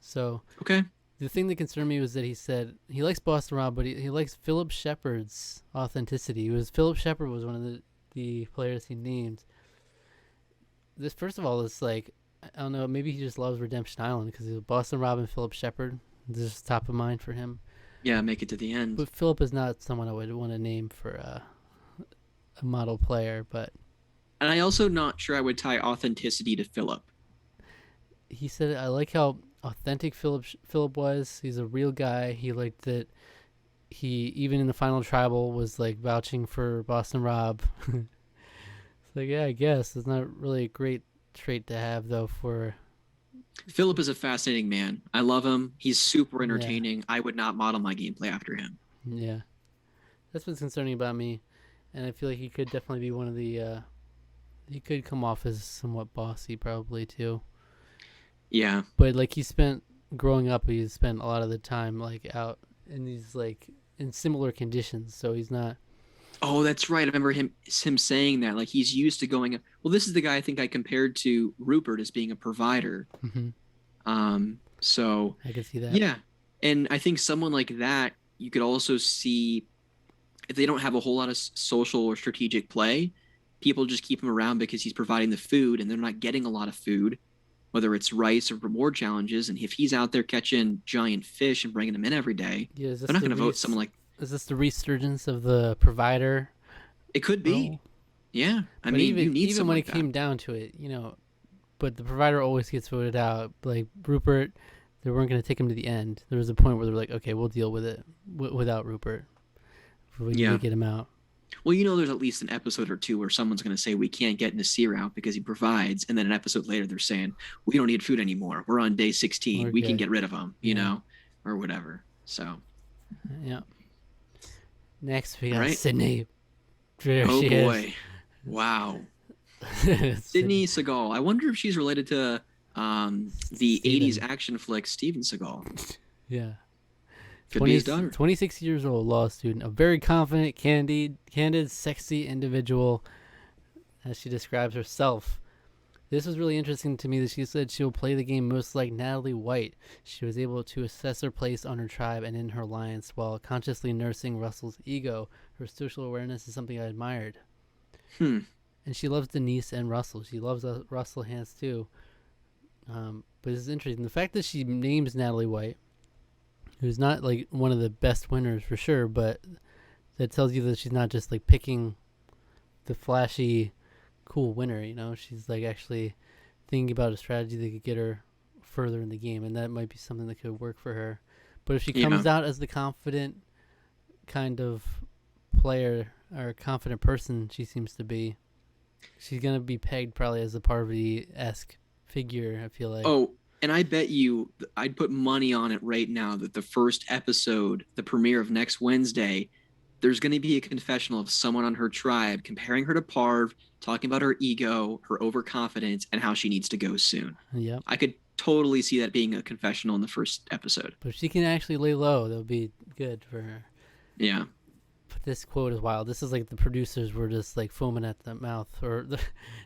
So okay. The thing that concerned me was that he said he likes Boston Rob, but he likes Philip Shepard's authenticity. Philip Shepard was one of the players he named. This, first of all, is like, I don't know, maybe he just loves Redemption Island because he was Boston Rob and Philip Shepard. This is top of mind for him. Yeah, make it to the end. But Philip is not someone I would want to name for a model player. And I also not sure I would tie authenticity to Philip. He said, I like how authentic Philip was. He's a real guy. He liked that he, even in the final tribal, was like vouching for Boston Rob. It's like, yeah, I guess it's not really a great trait to have, though. For Philip is a fascinating man. I love him. He's super entertaining. Yeah. I would not model my gameplay after him. Yeah, that's what's concerning about me, and I feel like he could definitely be one of the. He could come off as somewhat bossy, probably too. Yeah, but like he spent growing up, he spent a lot of the time like out in these like in similar conditions, so he's not. Oh, that's right. I remember him saying that. Like he's used to going. Well, this is the guy I think I compared to Rupert as being a provider. So I could see that. Yeah, and I think someone like that, you could also see if they don't have a whole lot of social or strategic play, people just keep him around because he's providing the food, and they're not getting a lot of food, whether it's rice or reward challenges. And if he's out there catching giant fish and bringing them in every day, they're not going to vote someone like. Is this the resurgence of the provider? It could be. Yeah. I mean, even, you need even when like it came down to it, but the provider always gets voted out. Like Rupert, they weren't going to take him to the end. There was a point where they're like, okay, we'll deal with it without Rupert. We can get him out. Well, there's at least an episode or two where someone's going to say we can't get Nasir out because he provides. And then an episode later, they're saying, we don't need food anymore. We're on day 16. We can get rid of him, you know? or whatever. So, Yeah. Next, we got right. Sydney. There Oh she boy. Wow. is. Sydney Seagal. I wonder if she's related to the Steven. 80s action flick Steven Seagal. Yeah. Could be his daughter. 26 years old, law student. A very confident, candid, sexy individual, as she describes herself. This was really interesting to me that she said she will play the game most like Natalie White. She was able to assess her place on her tribe and in her alliance while consciously nursing Russell's ego. Her social awareness is something I admired. And she loves Denise and Russell. She loves Russell Hance too. But it's interesting. The fact that she names Natalie White, who's not like one of the best winners for sure, but that tells you that she's not just like picking the flashy, cool winner. You know, she's like actually thinking about a strategy that could get her further in the game, and that might be something that could work for her. But if she comes out as the confident kind of player or confident person she seems to be, she's gonna be pegged probably as a Parvati-esque figure, I feel like. Oh, and I bet you I'd put money on it right now that the first episode, the premiere of next Wednesday, there's going to be a confessional of someone on her tribe comparing her to Parv, talking about her ego, her overconfidence, and how she needs to go soon. Yep. I could totally see that being a confessional in the first episode. But if she can actually lay low, that would be good for her. Yeah. But this quote is wild. This is like the producers were just like foaming at the mouth, or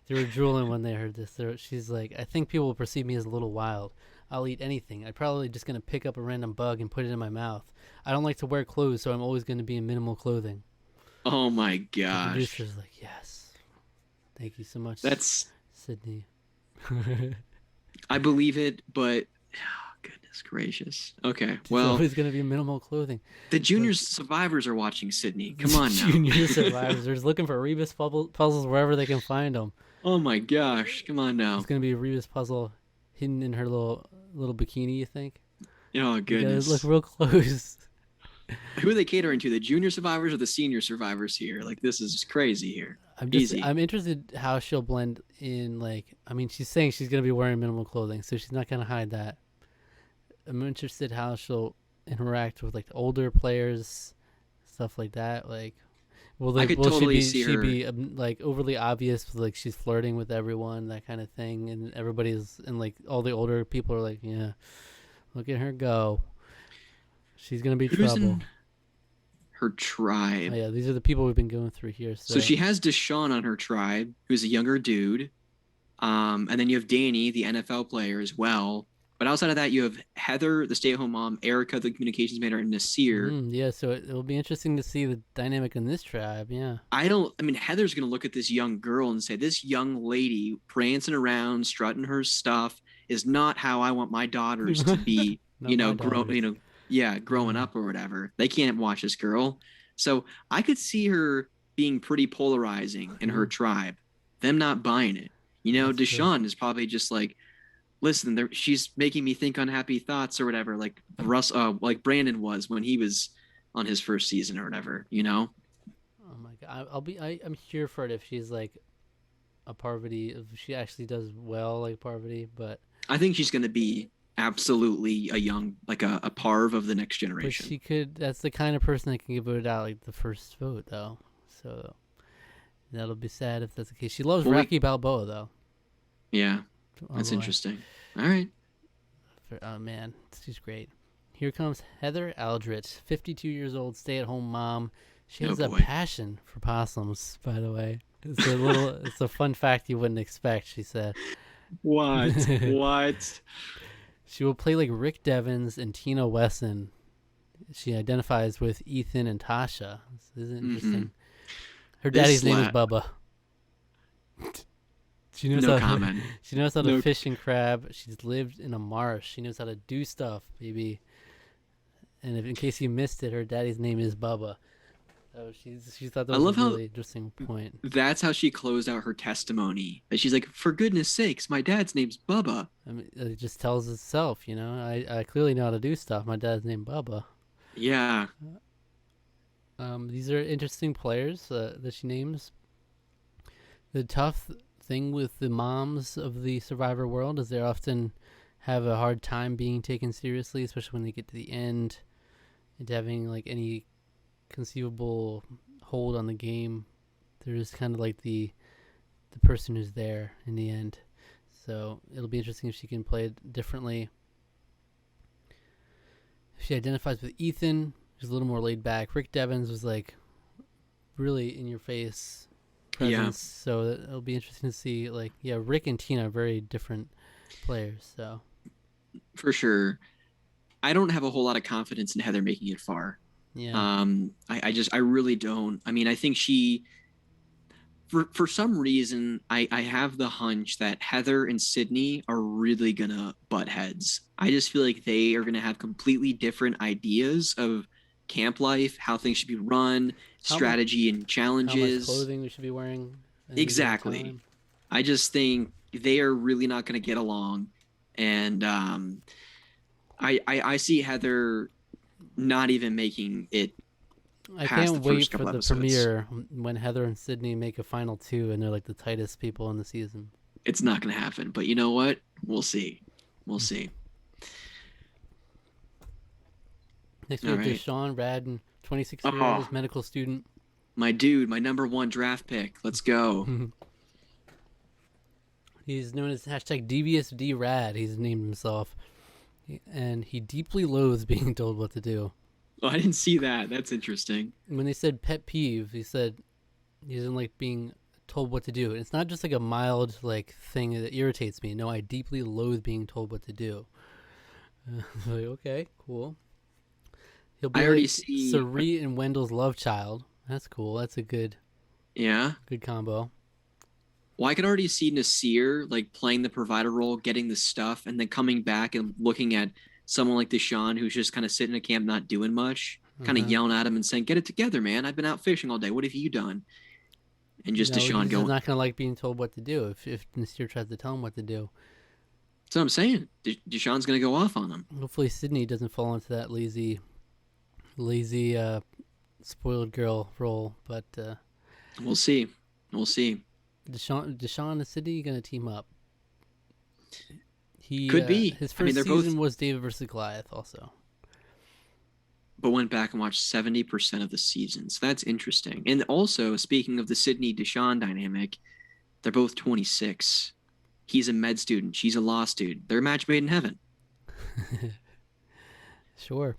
they were drooling when they heard this. She's like, I think people will perceive me as a little wild. I'll eat anything. I'm probably just going to pick up a random bug and put it in my mouth. I don't like to wear clothes, so I'm always going to be in minimal clothing. Oh my gosh. The producer's like, yes. Thank you so much. That's Sydney. I believe it, but goodness gracious. Okay, It's well, always going to be minimal clothing. the junior survivors are watching Sydney. Come on now. Junior survivors. They're just looking for Rebus puzzles wherever they can find them. Oh my gosh, come on now. It's going to be a Rebus puzzle hidden in her little bikini, you think? Oh goodness. Look real close. Who are they catering to? The junior survivors or the senior survivors here? Like, this is just crazy here. I'm interested how she'll blend in. Like, I mean, she's saying she's going to be wearing minimal clothing, so she's not going to hide that. I'm interested how she'll interact with like older players, stuff like that. Like, will she be like overly obvious, like she's flirting with everyone, that kind of thing, and everybody's and like all the older people are like, yeah, look at her go. She's gonna be Who's trouble. In her tribe. Oh, yeah, these are the people we've been going through here. So she has Deshaun on her tribe, who's a younger dude. And then you have Danny, the NFL player, as well. But outside of that, you have Heather, the stay-at-home mom, Erica, the communications manager, and Nasir. Yeah, so it'll be interesting to see the dynamic in this tribe. Yeah. I mean, Heather's going to look at this young girl and say, this young lady prancing around, strutting her stuff is not how I want my daughters to be, growing up or whatever. They can't watch this girl. So I could see her being pretty polarizing in her tribe, them not buying it. Deshaun is probably just like, listen, she's making me think unhappy thoughts or whatever, like like Brandon was when he was on his first season or whatever, Oh my god, I'm here for it if she's like a Parvati, if she actually does well like Parvati, but I think she's going to be absolutely a young, like a Parv of the next generation. But she could, that's the kind of person that can give it out like the first vote though, so that'll be sad if that's the case. She loves Rocky Balboa though. Yeah. That's interesting. All right. Oh, man. She's great. Here comes Heather Aldridge, 52 years old, stay-at-home mom. She has a passion for possums, by the way. It's a fun fact you wouldn't expect, she said. What? What? She will play like Rick Devens and Tina Wesson. She identifies with Ethan and Tasha. This is interesting. Her daddy's name is Bubba. She knows how to fish and crab. She's lived in a marsh. She knows how to do stuff, baby. And in case you missed it, her daddy's name is Bubba. So she thought that was a really interesting point. That's how she closed out her testimony. That she's like, for goodness sakes, my dad's name's Bubba. I mean, it just tells itself, I clearly know how to do stuff. My dad's named Bubba. Yeah. These are interesting players that she names. The tough thing with the moms of the Survivor world is they often have a hard time being taken seriously, especially when they get to the end and having like any conceivable hold on the game. They're just kind of like the person who's there in the end. So it'll be interesting if she can play it differently. If she identifies with Ethan, who's a little more laid back. Rick Devens was like really in your face presence. So it'll be interesting to see. Like, yeah, Rick and Tina are very different players. So for sure, I don't have a whole lot of confidence in Heather making it far. Yeah. I really don't. I mean, I think she, for some reason, I have the hunch that Heather and Sydney are really gonna butt heads. I just feel like they are gonna have completely different ideas of camp life, how things should be run, strategy and challenges, how much clothing we should be wearing. Exactly. I just think they are really not gonna get along, and I see Heather not even making it. I can't wait for the premiere when Heather and Sydney make a final 2 and they're like the tightest people in the season. It's not going to happen, but you know what? We'll see. We'll see. Next we have Deshaun Radden, 26-year-old medical student. My dude, my number 1 draft pick. Let's go. He's known as #DeviousDRad. He's named himself. And he deeply loathes being told what to do. Oh, I didn't see that. That's interesting. When they said pet peeve, he said he doesn't like being told what to do. And it's not just like a mild like thing that irritates me. No, I deeply loathe being told what to do. Like, okay, cool. He'll be like Sari and Wendell's love child. That's cool. That's a good combo. Well, I could already see Nasir like playing the provider role, getting the stuff, and then coming back and looking at someone like Deshaun who's just kind of sitting in a camp not doing much, kind of yelling at him and saying, "Get it together, man. I've been out fishing all day. What have you done?" And just Deshaun going, he's not going to like being told what to do if Nasir tries to tell him what to do. That's what I'm saying. Deshaun's going to go off on him. Hopefully Sydney doesn't fall into that lazy spoiled girl role, but we'll see. We'll see. Deshaun and Sydney going to team up. He could be. His first season was David versus Goliath also. But went back and watched 70% of the season. So that's interesting. And also, speaking of the Sydney Deshaun dynamic, they're both 26. He's a med student. She's a law student. They're a match made in heaven. Sure.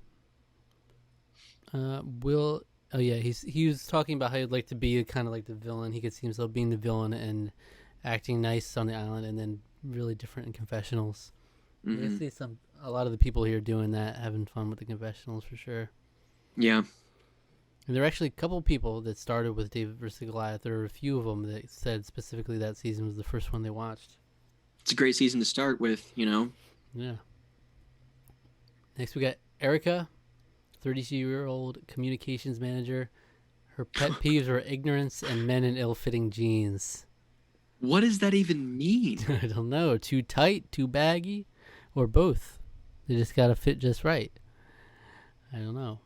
He was talking about how he'd like to be kind of like the villain. He could see himself being the villain and acting nice on the island, and then really different in confessionals. I see a lot of the people here doing that, having fun with the confessionals for sure. Yeah. And there are actually a couple of people that started with David vs. Goliath. There were a few of them that said specifically that season was the first one they watched. It's a great season to start with, you know? Yeah. Next we got Erica, 32-year-old communications manager. Her pet peeves were ignorance and men in ill-fitting jeans. What does that even mean? I don't know. Too tight, too baggy, or both. They just got to fit just right. I don't know.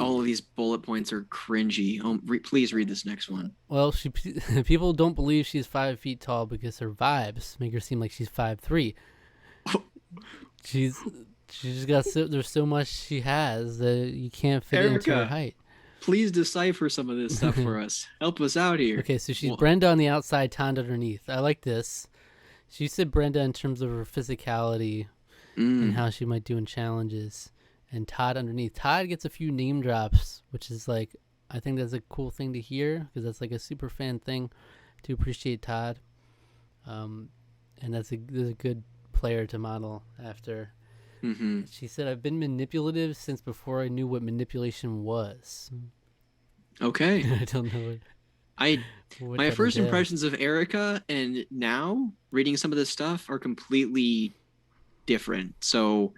All of these bullet points are cringy. Please read this next one. Well, people don't believe she's 5 feet tall because her vibes make her seem like she's 5'3". She's just got there's so much she has that you can't fit into her height. Please decipher some of this stuff for us. Help us out here. Okay, so she's Brenda on the outside, Todd underneath. I like this. She said Brenda in terms of her physicality and how she might do in challenges, and Todd underneath. Todd gets a few name drops, which is like, I think that's a cool thing to hear because that's like a super fan thing to appreciate Todd. And that's a good player to model after. She said, "I've been manipulative since before I knew what manipulation was." Okay. I don't know my first impressions of Erica and now reading some of this stuff are completely different. So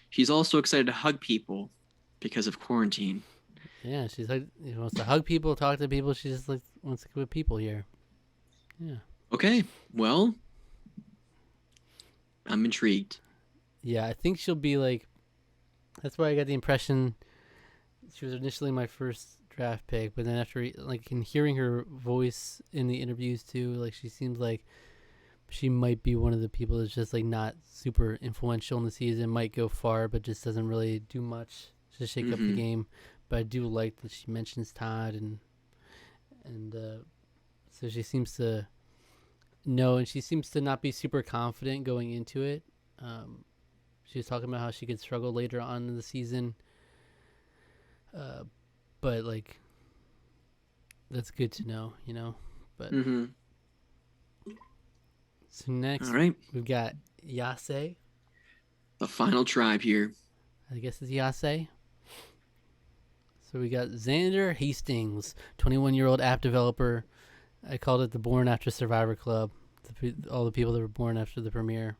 she's also excited to hug people because of quarantine. Yeah, she's like, she wants to hug people, talk to people. She just like wants to go with people here. Yeah. Okay. Well, I'm intrigued. Yeah, I think she'll be like, that's why I got the impression she was initially my first draft pick, but then after like in hearing her voice in the interviews too, like she seems like she might be one of the people that's just like not super influential in the season, might go far, but just doesn't really do much to shake up the game. But I do like that she mentions Todd, and so she seems to know, and she seems to not be super confident going into it. She was talking about how she could struggle later on in the season, but like that's good to know, you know. But so next, all right, we've got Yase. the final tribe here. I guess it's Yase. So we got Xander Hastings, 21-year-old app developer. I called it the Born After Survivor Club. All the people that were born after the premiere.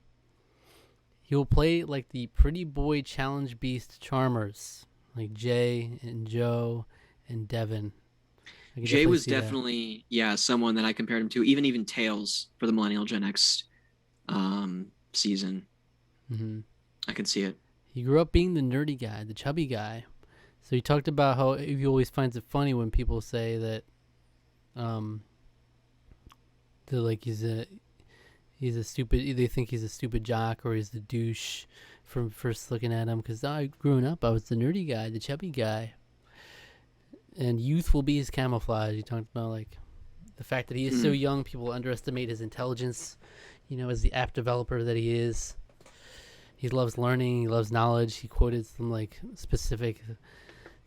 He will play like the pretty boy challenge beast charmers, like Jay and Joe and Devin. Jay was definitely someone that I compared him to. Even Tails for the Millennial Gen X season. I can see it. He grew up being the nerdy guy, the chubby guy. So he talked about how he always finds it funny when people say that, they're like he's a stupid. They think he's a stupid jock or he's the douche from first looking at him. Because growing up, I was the nerdy guy, the chubby guy. And youth will be his camouflage. He talked about like the fact that he is so young. People underestimate his intelligence. You know, as the app developer that he is. He loves learning. He loves knowledge. He quoted some like specific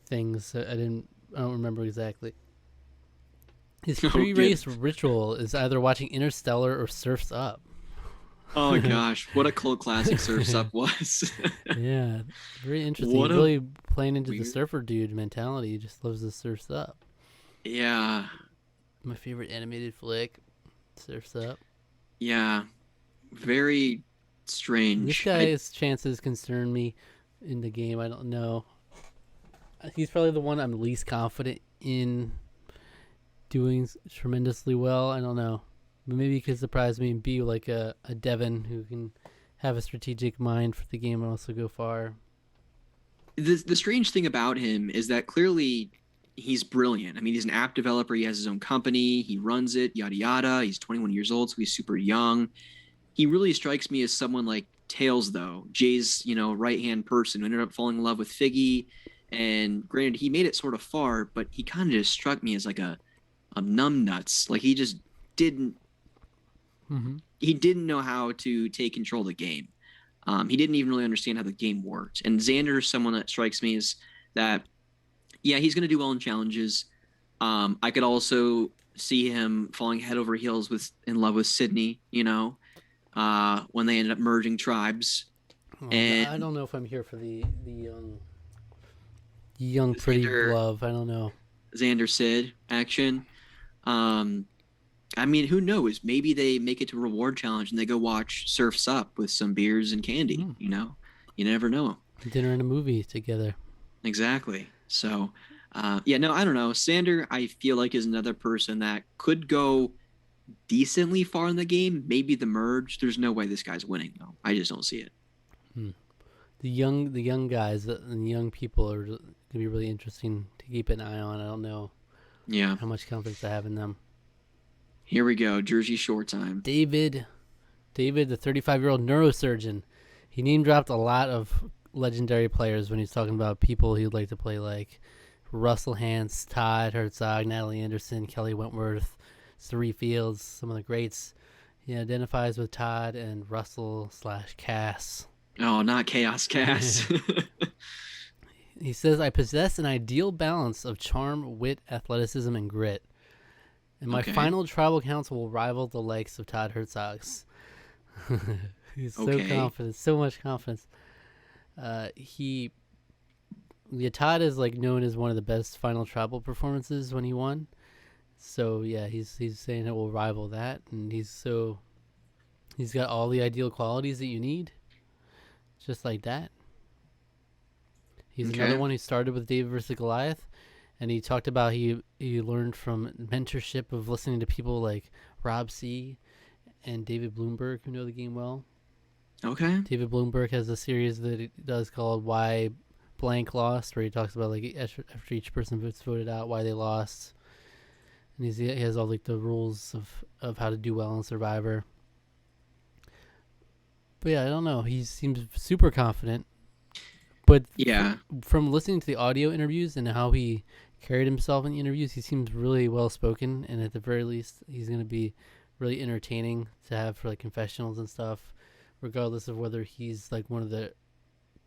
things. I don't remember exactly. His pre-race ritual is either watching Interstellar or Surf's Up. Oh gosh, what a cult classic Surf's Up was. Yeah, very interesting. He's really playing into the surfer dude mentality. He just loves the Surf's Up. Yeah. My favorite animated flick, Surf's Up. Yeah, very strange. This guy's chances concern me in the game. I don't know. He's probably the one I'm least confident in doing tremendously well. I don't know. But maybe he could surprise me and be like a Devin who can have a strategic mind for the game and also go far. The strange thing about him is that clearly he's brilliant. I mean, he's an app developer. He has his own company. He runs it, yada, yada. He's 21 years old, so he's super young. He really strikes me as someone like Tails, though. Jay's, right-hand person who ended up falling in love with Figgy. And granted, he made it sort of far, but he kind of just struck me as like a numbnuts. Like he just didn't he didn't know how to take control of the game. He didn't even really understand how the game worked. And Xander is someone that strikes me as that, he's going to do well in challenges. I could also see him falling head over heels in love with Sydney, when they ended up merging tribes. And I don't know if I'm here for the young pretty love. I don't know. Xander Sid action. I mean, who knows? Maybe they make it to a reward challenge and they go watch Surf's Up with some beers and candy. You never know. Dinner and a movie together. Exactly. So, I don't know. Xander, I feel like, is another person that could go decently far in the game. Maybe the merge. There's no way this guy's winning, though. I just don't see it. The young guys and young people are going to be really interesting to keep an eye on. I don't know how much confidence I have in them. Here we go. Jersey Shore time. David, the 35-year-old neurosurgeon. He name-dropped a lot of legendary players when he's talking about people he'd like to play like Russell Hantz, Todd Herzog, Natalie Anderson, Kelly Wentworth, Sari Fields, some of the greats. He identifies with Todd and Russell/Cass. Oh, not Chaos Cass. He says, I possess an ideal balance of charm, wit, athleticism, and grit. And my final tribal council will rival the likes of Todd Herzog's. He's so confident, so much confidence. Todd is like known as one of the best final tribal performances when he won. So yeah, he's saying it will rival that, and he's got all the ideal qualities that you need, just like that. He's another one who started with David versus Goliath. And he talked about he learned from mentorship of listening to people like Rob C. and David Bloomberg, who know the game well. Okay. David Bloomberg has a series that he does called Why Blank Lost, where he talks about like after each person gets voted out, why they lost. And he has all like the rules of how to do well in Survivor. But yeah, I don't know. He seems super confident. But Yeah. from listening to the audio interviews and how he carried himself in the interviews, he seems really well spoken, and at the very least, he's going to be really entertaining to have for like confessionals and stuff, regardless of whether he's like one of the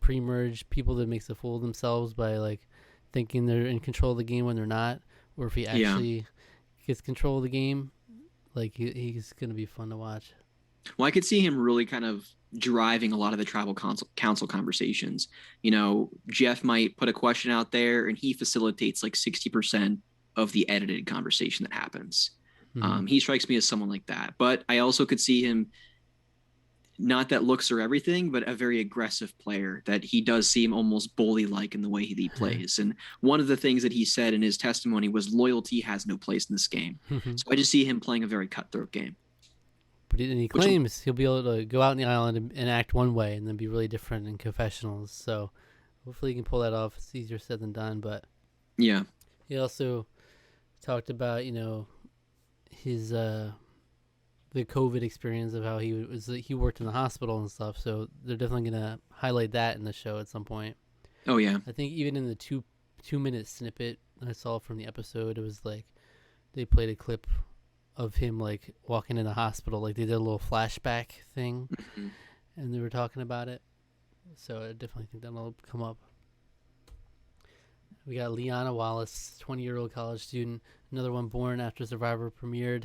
pre-merge people that makes a fool of themselves by like thinking they're in control of the game when they're not, or if he actually gets control of the game. Like he's going to be fun to watch. Well, I could see him really kind of driving a lot of the tribal council conversations. You know, Jeff might put a question out there and he facilitates like 60% of the edited conversation that happens. Mm-hmm. He strikes me as someone like that. But I also could see him, not that looks are everything, but a very aggressive player, that he does seem almost bully-like in the way he plays. And one of the things that he said in his testimony was loyalty has no place in this game. So I just see him playing a very cutthroat game. But he claims he'll be able to go out on the island and act one way and then be really different in confessionals. So hopefully he can pull that off. It's easier said than done. But yeah, he also talked about, you know, his the COVID experience of how he worked in the hospital and stuff. So they're definitely gonna highlight that in the show at some point. Oh yeah, I think even in the 2-minute snippet I saw from the episode, it was like they played a clip of him like walking in the hospital, like they did a little flashback thing, and they were talking about it. So I definitely think that'll come up. We got Lyanna Wallace, 20-year-old college student, another one born after Survivor premiered.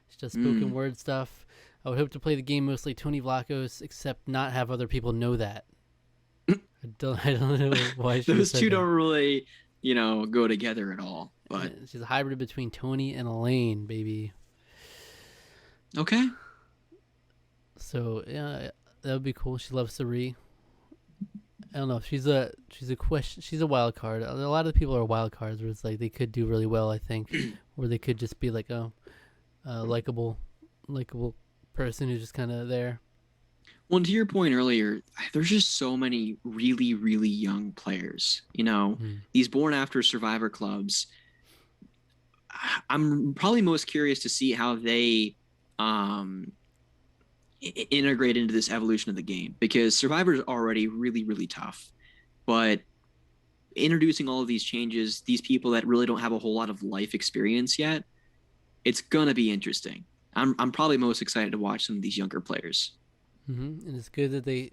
She does spoken word stuff. I would hope to play the game mostly Tony Vlachos, except not have other people know that. I don't know why she those said two that. don't really, go together at all. But she's a hybrid between Tony and Elaine, baby. Okay. So yeah, that would be cool. She loves Sari. I don't know. She's a question. She's a wild card. A lot of people are wild cards where it's like they could do really well, I think, or they could just be like a likable person who's just kind of there. Well, and to your point earlier, there's just so many really, really young players. These born after Survivor clubs. I'm probably most curious to see how they integrate into this evolution of the game, because Survivor is already really, really tough. But introducing all of these changes, these people that really don't have a whole lot of life experience yet, it's gonna be interesting. I'm probably most excited to watch some of these younger players. Mm-hmm. And it's good that they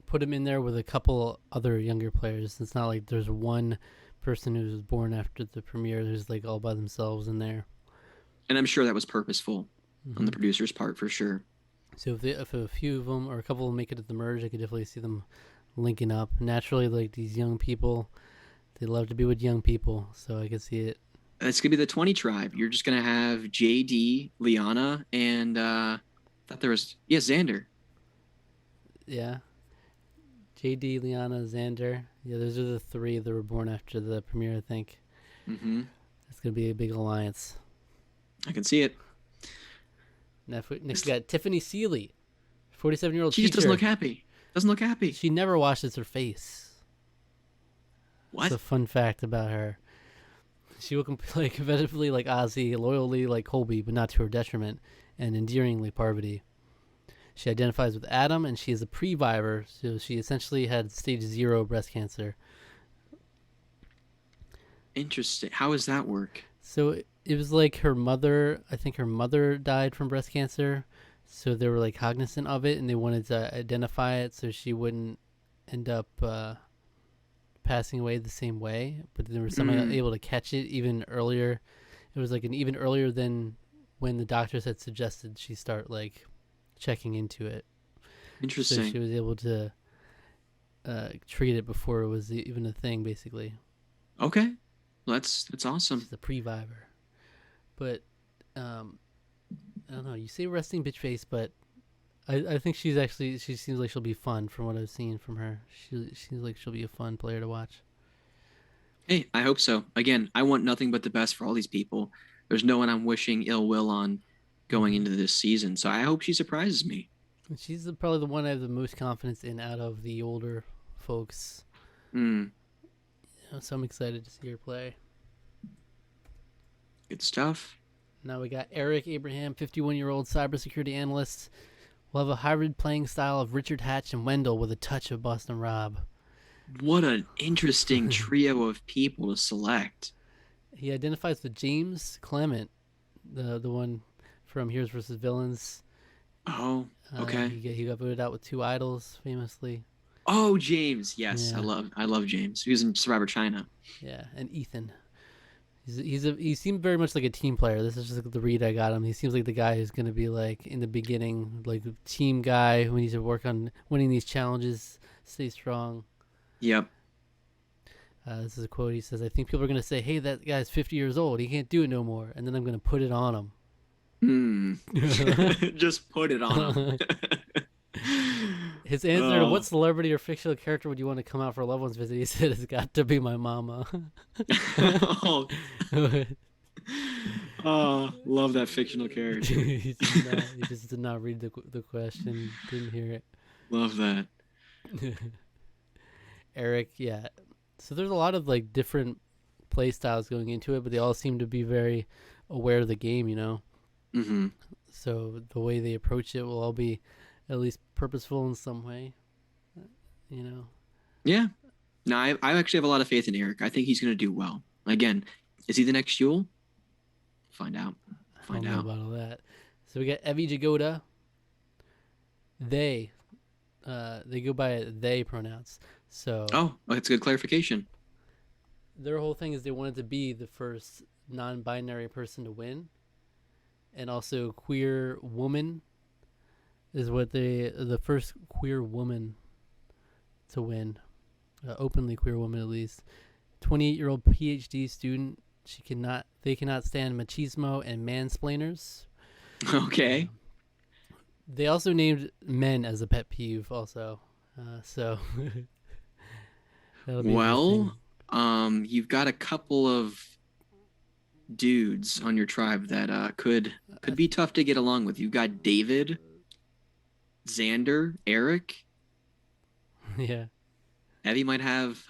put him in there with a couple other younger players. It's not like there's one person who was born after the premiere who's like all by themselves in there. And I'm sure that was purposeful on the producer's part, for sure. So if a few of them or a couple of them make it to the merge, I could definitely see them linking up. Naturally, like these young people, they love to be with young people, so I can see it. It's gonna be the 20 tribe. You're just gonna have JD, Lyanna, and thought there was Xander. Yeah. JD, Lyanna, Xander. Yeah, those are the three that were born after the premiere, I think. Mm-hmm. It's gonna be a big alliance. I can see it. Next we got Tiffany Seeley, 47-year-old She teacher. just doesn't look happy. She never washes her face. What? That's a fun fact about her. She will play competitively like Ozzy, loyally like Colby, but not to her detriment, and endearingly Parvati. She identifies with Adam, and she is a pre-Viver, so she essentially had stage 0 breast cancer. Interesting. How does that work? So it was like her mother, I think her mother died from breast cancer, so they were like cognizant of it, and they wanted to identify it so she wouldn't end up passing away the same way, but they were somehow able to catch it even earlier. It was like even earlier than when the doctors had suggested she start like checking into it. Interesting. So she was able to treat it before it was even a thing, basically. Okay. Well, that's awesome. She's a pre-Viver. But I don't know, you say resting bitch face, but I think she seems like she'll be fun from what I've seen from her. She seems like she'll be a fun player to watch. Hey, I hope so. Again, I want nothing but the best for all these people. There's no one I'm wishing ill will on going into this season, so I hope she surprises me. She's probably the one I have the most confidence in out of the older folks. So I'm excited to see her play. Good stuff. Now we got Eric Abraham, 51-year-old cybersecurity analyst. We'll have a hybrid playing style of Richard Hatch and Wendell with a touch of Boston Rob. What an interesting trio of people to select. He identifies with James Clement, the one from Heroes vs. Villains. Oh, okay. He got voted out with 2 idols, famously. Oh, James. Yes, Yeah. I love James. He was in Survivor China. Yeah, and Ethan. He seemed very much like a team player. This is just the read I got him. He seems like the guy who's going to be like in the beginning, like a team guy who needs to work on winning these challenges, stay strong. Yep. This is a quote. He says, "I think people are going to say, hey, that guy's 50 years old. He can't do it no more. And then I'm going to put it on him." Just put it on him. His answer to what celebrity or fictional character would you want to come out for a loved one's visit? He said, "It's got to be my mama." Oh, love that fictional character. He just did not read the question. Didn't hear it. Love that. Eric, yeah. So there's a lot of like different play styles going into it, but they all seem to be very aware of the game, you know? Mm-hmm. So the way they approach it will all be at least purposeful in some way, you know? Yeah. No, I actually have a lot of faith in Eric. I think he's going to do well. Again, is he the next Yule? Find out. I don't know about all that. So we got Evie Jagoda. They go by they pronouns. So that's a good clarification. Their whole thing is they wanted to be the first non-binary person to win, and also queer woman is what the first queer woman to win, openly queer woman at least. 28-year-old PhD student. They cannot stand machismo and mansplainers. Okay. They also named men as a pet peeve also. So well, you've got a couple of dudes on your tribe that could be tough to get along with. You've got David, Xander, Eric. Yeah. Evie might have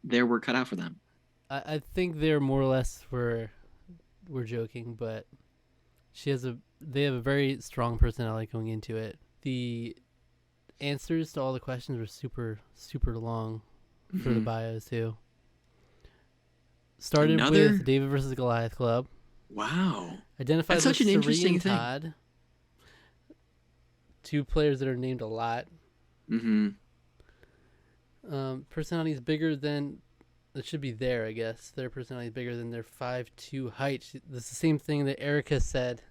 their work cut out for them. I think they're more or less we're joking, but they have a very strong personality going into it. The answers to all the questions were super, super long for the bios too. Started with David versus Goliath Club. Wow. Identified That's such an interesting thing. Todd. 2 players that are named a lot. Mm-hmm. Personality is bigger than it should be there, I guess. Their personality is bigger than their 5'2" height. That's the same thing that Erica said.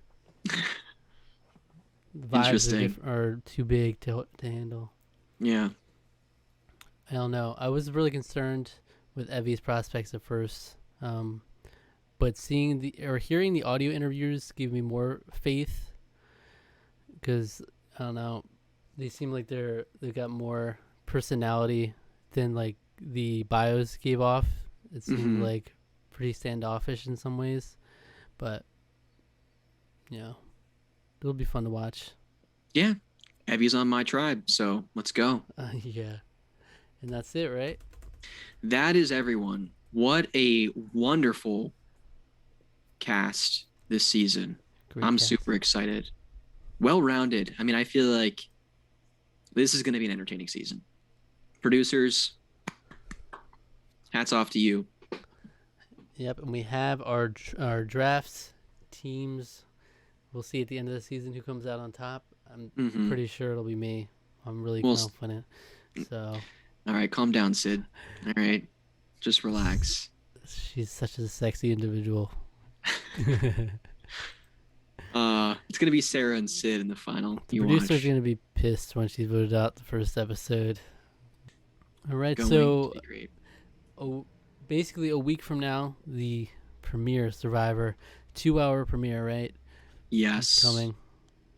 Vibes are too big to handle. Yeah. I don't know. I was really concerned with Evie's prospects at first. But hearing the audio interviews gave me more faith. Because, I don't know, they seem like they've got more personality than like the bios gave off. It seemed like pretty standoffish in some ways. But, yeah. It'll be fun to watch. Yeah. Evie's on my tribe, so let's go. Yeah. And that's it, right? That is everyone. What a wonderful cast this season. I'm super excited. Well-rounded. I mean, I feel like this is going to be an entertaining season. Producers, hats off to you. Yep, and we have our drafts, teams. We'll see at the end of the season who comes out on top. I'm pretty sure it'll be me. I'm really confident. So, all right, calm down, Sid. All right, just relax. She's such a sexy individual. It's gonna be Sarah and Sid in the final. The producer's gonna be pissed when she's voted out the first episode. All right, so basically a week from now, the premiere Survivor, 2-hour premiere, right? Yes. It's coming.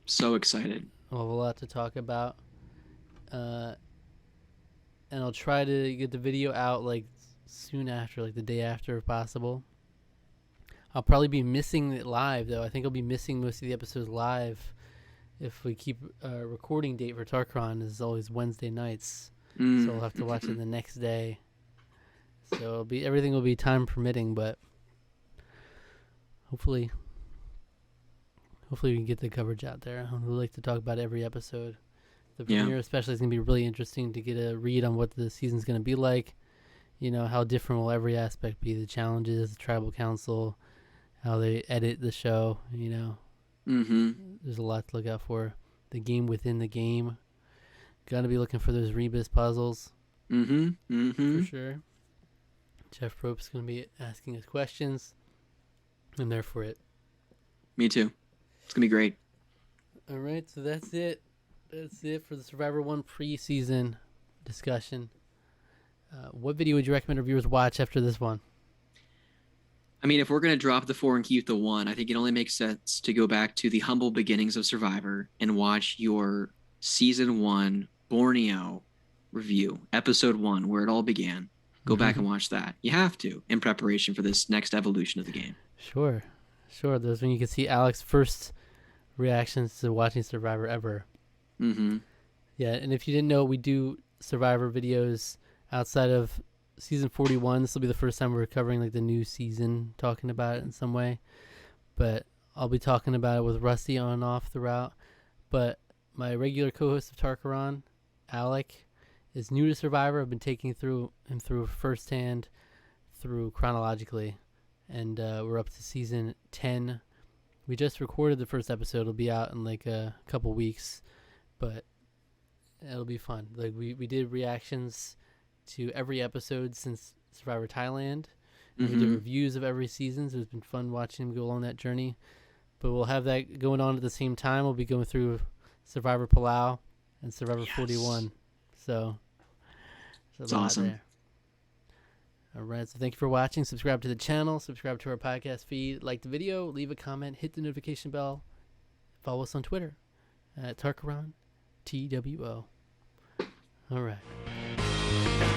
So excited. We'll have a lot to talk about. And I'll try to get the video out like soon after, like the day after if possible. I'll probably be missing it live though. I think I'll be missing most of the episodes live if we keep a recording date for Tarqaron is always Wednesday nights. So I'll have to watch it the next day. So everything will be time permitting, but hopefully hopefully we can get the coverage out there. We like to talk about every episode. The Yeah. premiere especially is going to be really interesting to get a read on what the season's going to be like. You know, how different will every aspect be? The challenges, the tribal council, how they edit the show, you know. Mm-hmm. There's a lot to look out for. The game within the game. Got to be looking for those Rebus puzzles. Mm-hmm. Mm-hmm. For sure. Jeff Probst's going to be asking us questions. I'm there for it. Me too. It's going to be great. All right, so that's it. That's it for the Survivor 1 preseason discussion. What video would you recommend our viewers watch after this one? I mean, if we're going to drop the 4 and keep the 1, I think it only makes sense to go back to the humble beginnings of Survivor and watch your season 1 Borneo review, episode 1, where it all began. Go back and watch that. You have to, in preparation for this next evolution of the game. Sure. That's when you can see Alex's first reactions to watching Survivor ever. Mm-hmm. Yeah, and if you didn't know, we do Survivor videos outside of season 41. This will be the first time we're covering like the new season, talking about it in some way. But I'll be talking about it with Rusty on and off throughout. But my regular co-host of Tarqaron, Alec, is new to Survivor. I've been taking him through firsthand, through chronologically. And we're up to season 10. We just recorded the first episode. It'll be out in like a couple weeks. But it'll be fun. Like we did reactions to every episode since Survivor Thailand. And we did reviews of every season, so it's been fun watching him go along that journey. But we'll have that going on at the same time. We'll be going through Survivor Palau and Survivor 41. So it's awesome. There. All right, so thank you for watching. Subscribe to the channel, subscribe to our podcast feed, like the video, leave a comment, hit the notification bell, follow us on Twitter at Tarqaron TWO. All right.